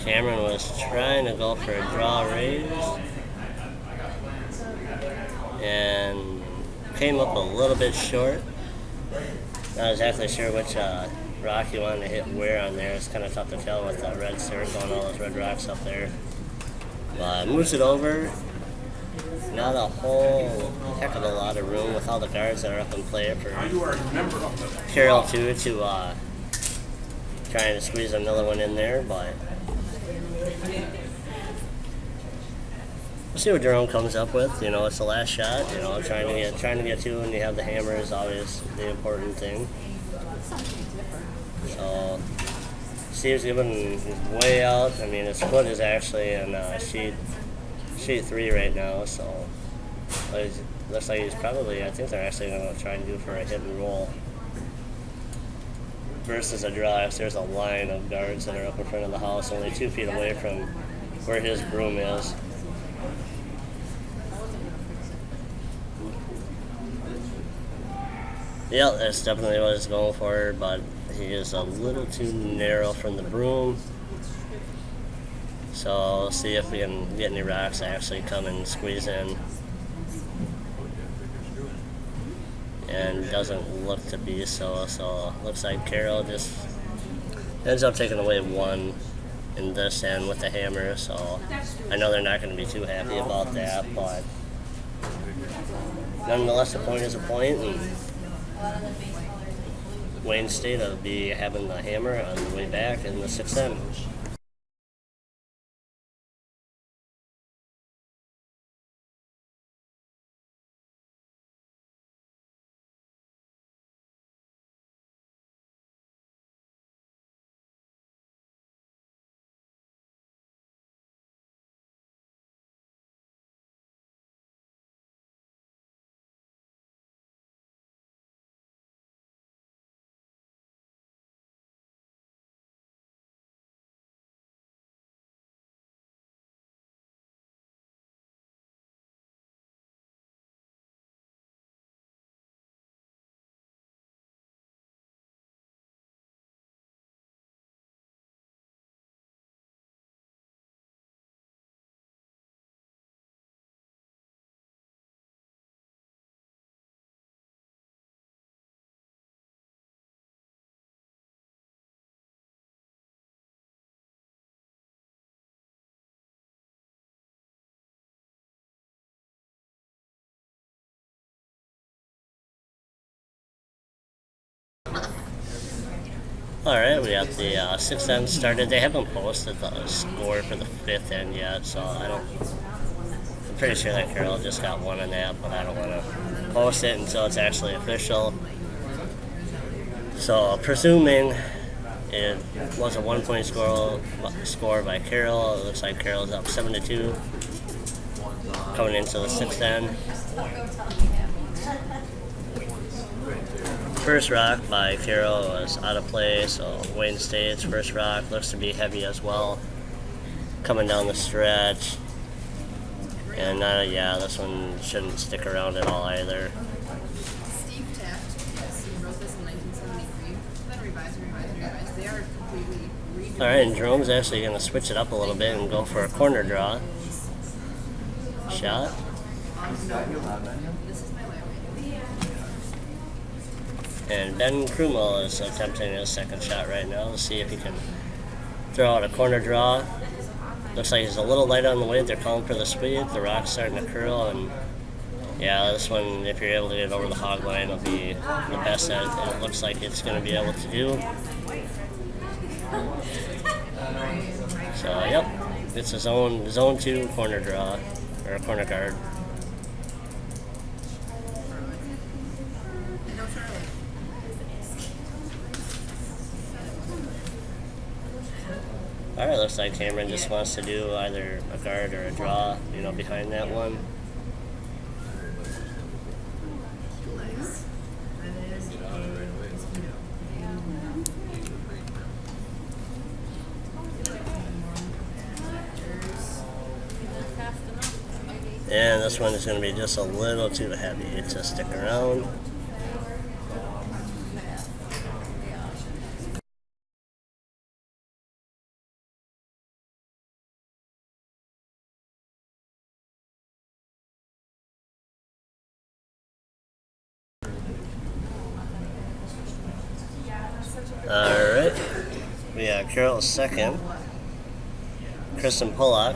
[SPEAKER 1] Cameron was trying to go for a draw raise and came up a little bit short. Not exactly sure which rock he wanted to hit where on there. It's kind of tough to tell with the red circle and all those red rocks up there. But moves it over. Not a whole heck of a lot of room with all the guards that are up in play for Carroll too to trying to squeeze another one in there, but we'll see what Jerome comes up with. You know, it's the last shot. You know, trying to get 2 when you have the hammer is always the important thing. So Steve's giving way out. I mean, his foot is actually in sheet 3 right now, so it looks like he's probably, I think they're actually going to try and do for a hit and roll versus a draw. If there's a line of guards that are up in front of the house, only 2 feet away from where his broom is. Yeah, that's definitely what he's going for, but he is a little too narrow from the broom. So we'll see if we can get any rocks that actually come and squeeze in. And doesn't look to be so. So looks like Carroll just ends up taking away 1 in this end with the hammer. So I know they're not going to be too happy about that, but nonetheless, the point is a point, and Wayne State will be having the hammer on the way back in the 6th end. Alright, we got the 6th end started. They haven't posted the score for the 5th end yet, so I don't pretty sure that Carroll just got one on that, but I don't want to post it until it's actually official. So, presuming it was a 1-point score by Carroll, it looks like Carroll's up 7-2 coming into the 6th end. First rock by Carroll was out of play, so Wayne State's first rock looks to be heavy as well, coming down the stretch. And yeah, this one shouldn't stick around at all either.
[SPEAKER 7] Steve Taft, yes, he wrote this in 1973. Then revised. They are completely redoing.
[SPEAKER 1] All right, and Jerome's actually going to switch it up a little bit and go for a corner draw. Shot.
[SPEAKER 7] This is my lab.
[SPEAKER 1] And Ben Krumel is attempting his second shot right now to see if he can throw out a corner draw. Looks like he's a little light on the weight. They're calling for the speed. The rock's starting to curl, and yeah, this one, if you're able to get over the hog line, will be the best that it looks like it's going to be able to do. So, yep, it's a zone 2 corner draw, or a corner guard.
[SPEAKER 7] No, Charlie.
[SPEAKER 1] All right, looks like Cameron just wants to do either a guard or a draw, behind that one.
[SPEAKER 7] Nice. That is a mosquito.
[SPEAKER 1] And this one is going to be just a little too heavy to stick around. Alright, we got Carroll's second, Kristen Pollock.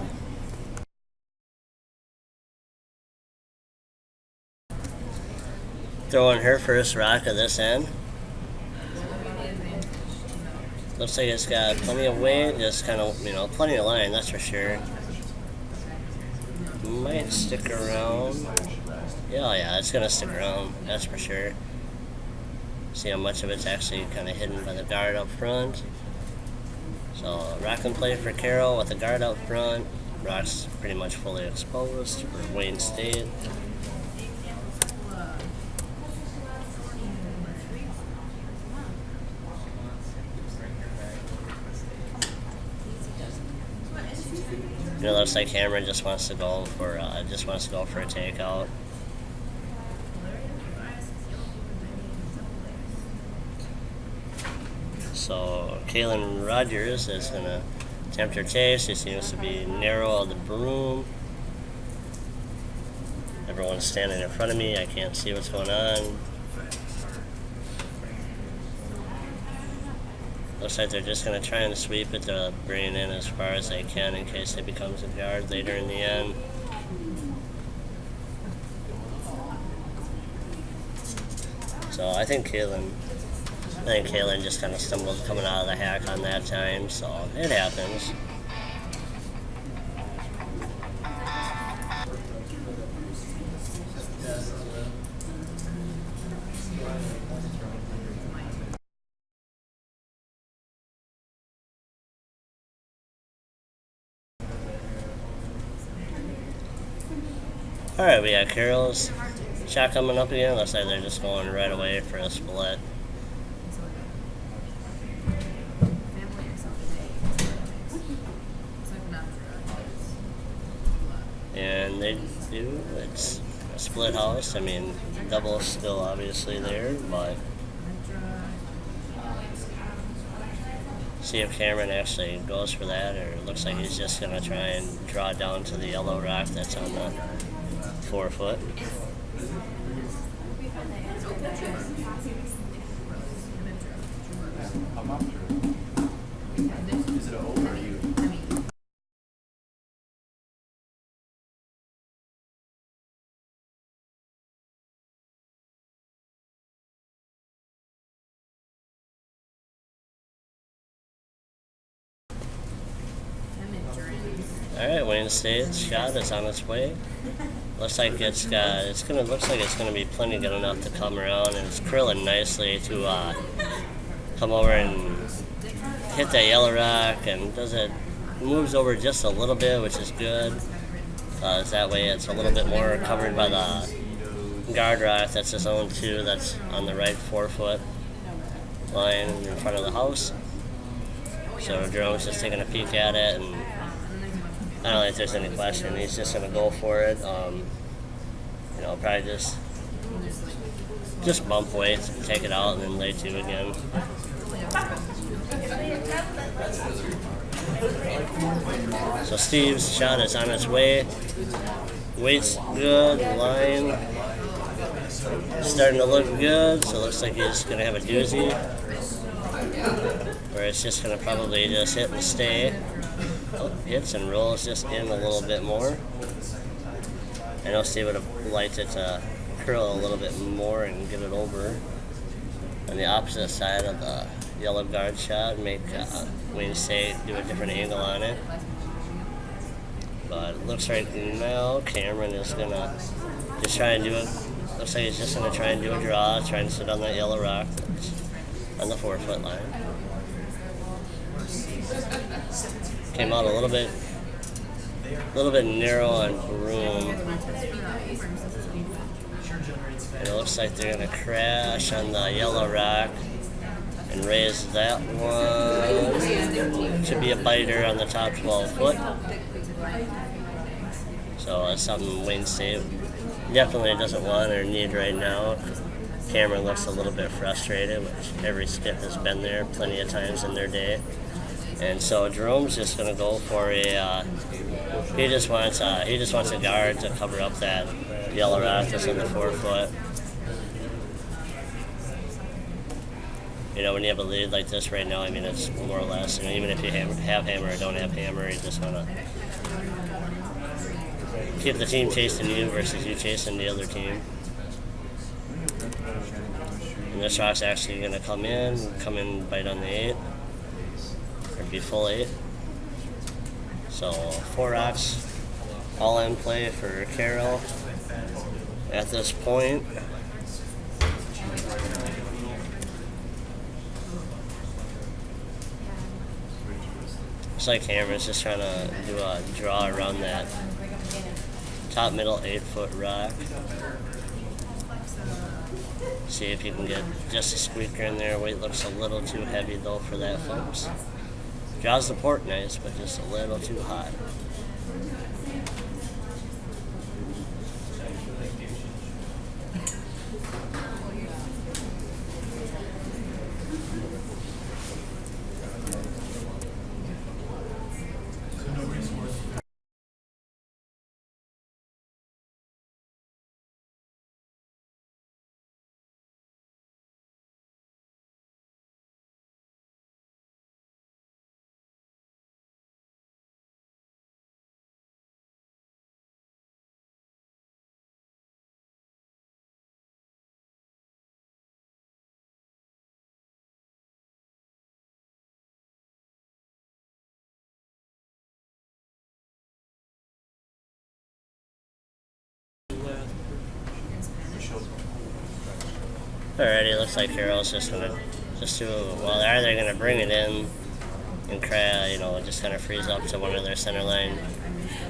[SPEAKER 1] Throwing her first rock of this end. Looks like it's got plenty of weight, just kind of, plenty of line, that's for sure. Might stick around. Yeah, it's going to stick around, that's for sure. See how much of it's actually kind of hidden by the guard up front. So, rock and play for Carroll with the guard up front. Rock's pretty much fully exposed for Wayne State. It looks like Cameron just wants to go for a takeout. So Kaylin Rogers is going to attempt her chase. She seems to be narrow on the broom. Everyone's standing in front of me. I can't see what's going on. Looks like they're just going to try and sweep it to bring it in as far as they can in case it becomes a guard later in the end. So I think Kaylin just kind of stumbled coming out of the hack on that time, so it happens. Alright, we got Carroll's shot coming up again. Looks like they're just going right away for a split. And they do, it's a split house. I mean, double still obviously there, but see if Cameron actually goes for that, or it looks like he's just going to try and draw down to the yellow rock that's on the 4 foot.
[SPEAKER 6] Is it over or you?
[SPEAKER 1] Alright, right, Wayne State's shot is on its way. Looks like looks like it's gonna be plenty good enough to come around, and it's curling nicely to come over and hit that yellow rock, and moves over just a little bit, which is good. That way it's a little bit more covered by the guard rock that's his own too, that's on the right 4-foot line in front of the house. So Jerome's just taking a peek at it, and I don't think there's any question. He's just gonna go for it. Probably just bump weight, take it out, and then lay to again. So Steve's shot is on its way. Weight's good, line starting to look good, so it looks like he's going to have a doozy. Where it's just going to probably just hit and stay. Oh, hits and rolls just in a little bit more. I know Steve would have liked it to curl a little bit more and get it over on the opposite side of the yellow guard shot, make Wayne State do a different angle on it. But it looks right now Cameron is gonna just try and do it. Looks like he's just gonna try and do a draw, trying to sit on that yellow rock that's on the 4-foot line. Came out a little bit narrow on Broom. And it looks like they're gonna crash on the yellow rock and raise that one. Should be a biter on the top 12-foot. So that's something Wayne State definitely doesn't want or need right now. Cameron looks a little bit frustrated, which every skip has been there plenty of times in their day. And so Jerome's just gonna go for he just wants a guard to cover up that yellow rock that's on the 4-foot. When you have a lead like this right now, I mean, it's more or less, even if you have hammer or don't have hammer, you just want to keep the team chasing you versus you chasing the other team. And this rock's actually going to come in, bite on the 8, or be full 8. So 4 rocks all in play for Carroll at this point. Looks like Cameron's just trying to do a draw around that top middle 8-foot rock. See if you can get just a squeaker in there. Weight looks a little too heavy though for that, folks. Draws the port nice, but just a little too hot. Alrighty, looks like Carroll's just gonna they're either gonna bring it in and just kind of freeze up to one of their center line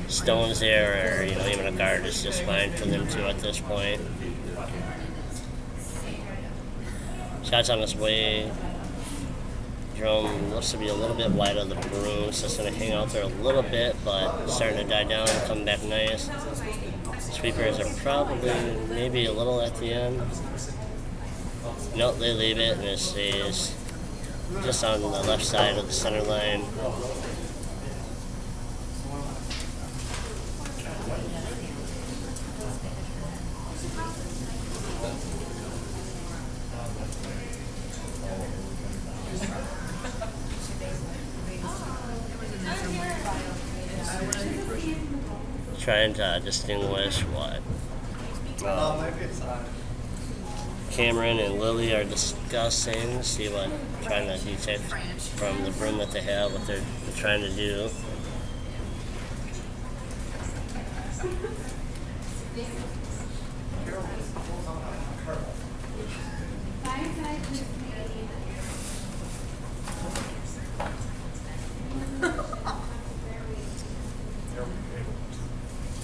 [SPEAKER 1] stones there, or even a guard is just fine for them too at this point. Shot's on his way. Jerome looks to be a little bit wide of the Broom, so it's gonna hang out there a little bit, but starting to die down and come back nice. Sweepers are probably maybe a little at the end. Nope, they leave it, and it stays just on the left side of the center line. Trying to distinguish what Cameron and Lily are discussing, see what trying to detect from the broom that they have, what they're trying to do.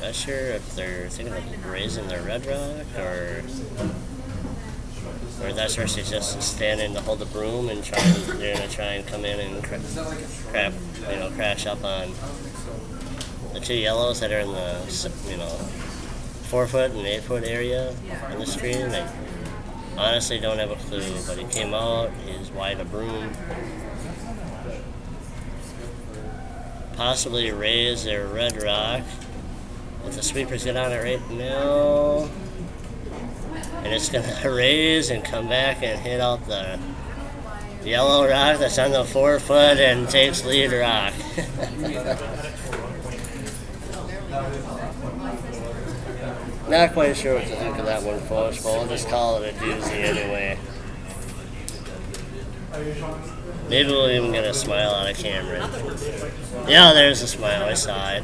[SPEAKER 1] Not sure if they're thinking of raising their red rock or that's where she's just standing to hold the broom and they're gonna try and come in and crash up on the two yellows that are in the 4-foot and 8-foot area on the stream. I honestly don't have a clue, but he came out, he's wide a broom. Possibly raise their red rock. If the sweepers get on it right now, and it's going to raise and come back and hit out the yellow rock that's on the 4-foot and takes lead rock. Not quite sure what to think of that one, folks, but we'll just call it a doozy anyway. Maybe we'll even get a smile on a camera. Yeah, there's a smile. I saw it.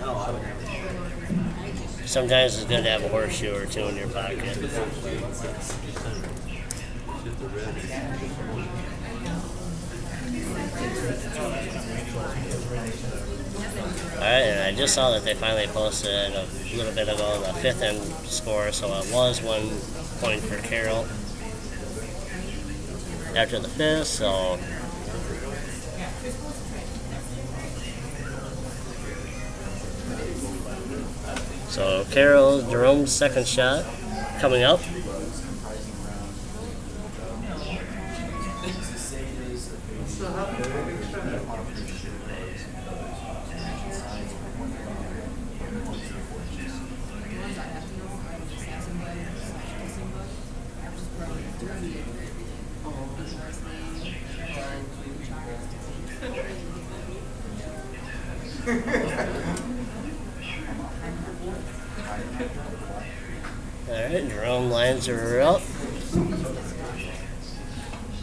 [SPEAKER 1] Sometimes it's good to have a horseshoe or two in your pocket. Alright, and I just saw that they finally posted a little bit ago the 5th end score, so it was 1 point for Carroll after the 5th, so Carroll, Jerome's second shot coming up. Alright, Jerome lines her up.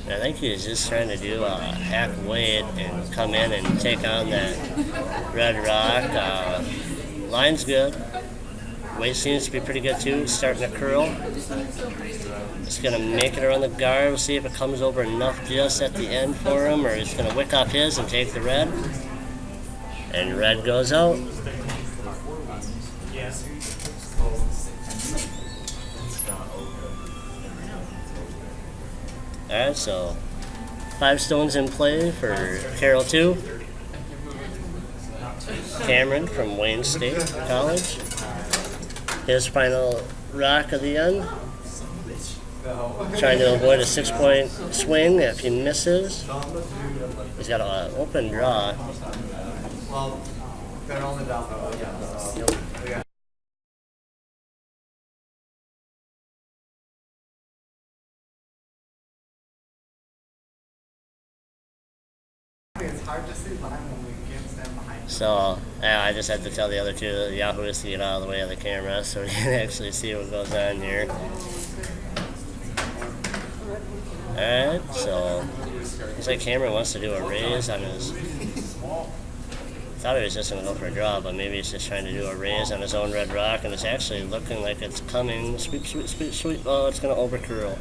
[SPEAKER 1] I think he's just trying to do a hack weight and come in and take on that red rock. Line's good. Weight seems to be pretty good too. Starting to curl. It's going to make it around the guard. We'll see if it comes over enough just at the end for him, or he's going to wick off his and take the red. And red goes out. Alright, so 5 stones in play for Carroll 2. Cameron from Wayne State College. His final rock of the end. Trying to avoid a 6-point swing if he misses. He's got an open draw.
[SPEAKER 6] Well, they're only down. Yeah. It's hard to see behind when we can't stand behind.
[SPEAKER 1] So, yeah, I just had to tell the other two Yahoos to get out of the way of the camera so we can actually see what goes on here. Alright, so looks like Cameron wants to do a raise on his. Thought he was just going to go for a draw, but maybe he's just trying to do a raise on his own red rock, and it's actually looking like it's coming. Sweep, sweep, sweep, sweep. Oh, it's going to overcurl.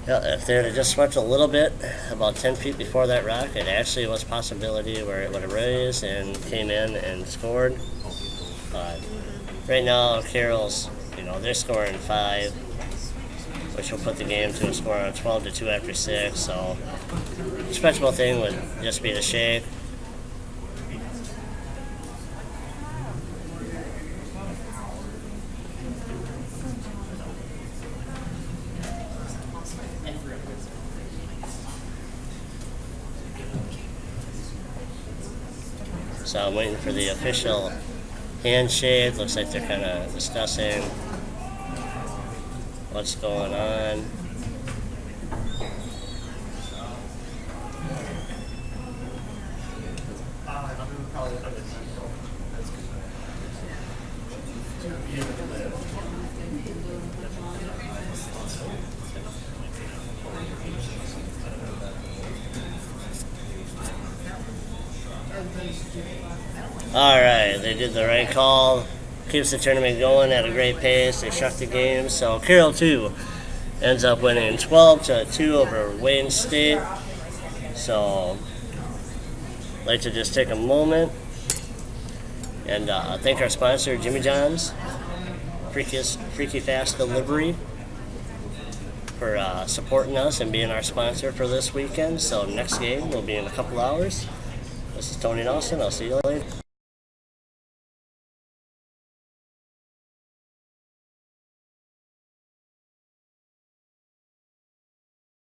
[SPEAKER 1] Yeah, if they had just swept a little bit, about 10 feet before that rock, it actually was a possibility where it would have raised and came in and scored. But right now, Carroll's, they're scoring 5, which will put the game to a score of 12-2 after 6. So, the stretchable thing would just be the shake. So I'm waiting for the official handshake. Looks like they're kind of discussing what's going on. All right, they did the right call. Keeps the tournament going at a great pace. They shut the game. So Carroll 2 ends up winning 12-2 over Wayne State. So I'd like to just take a moment and thank our sponsor, Jimmy John's Freaky Fast Delivery, for supporting us and being our sponsor for this weekend. So next game will be in a couple hours. This is Tony Nelson. I'll see you later.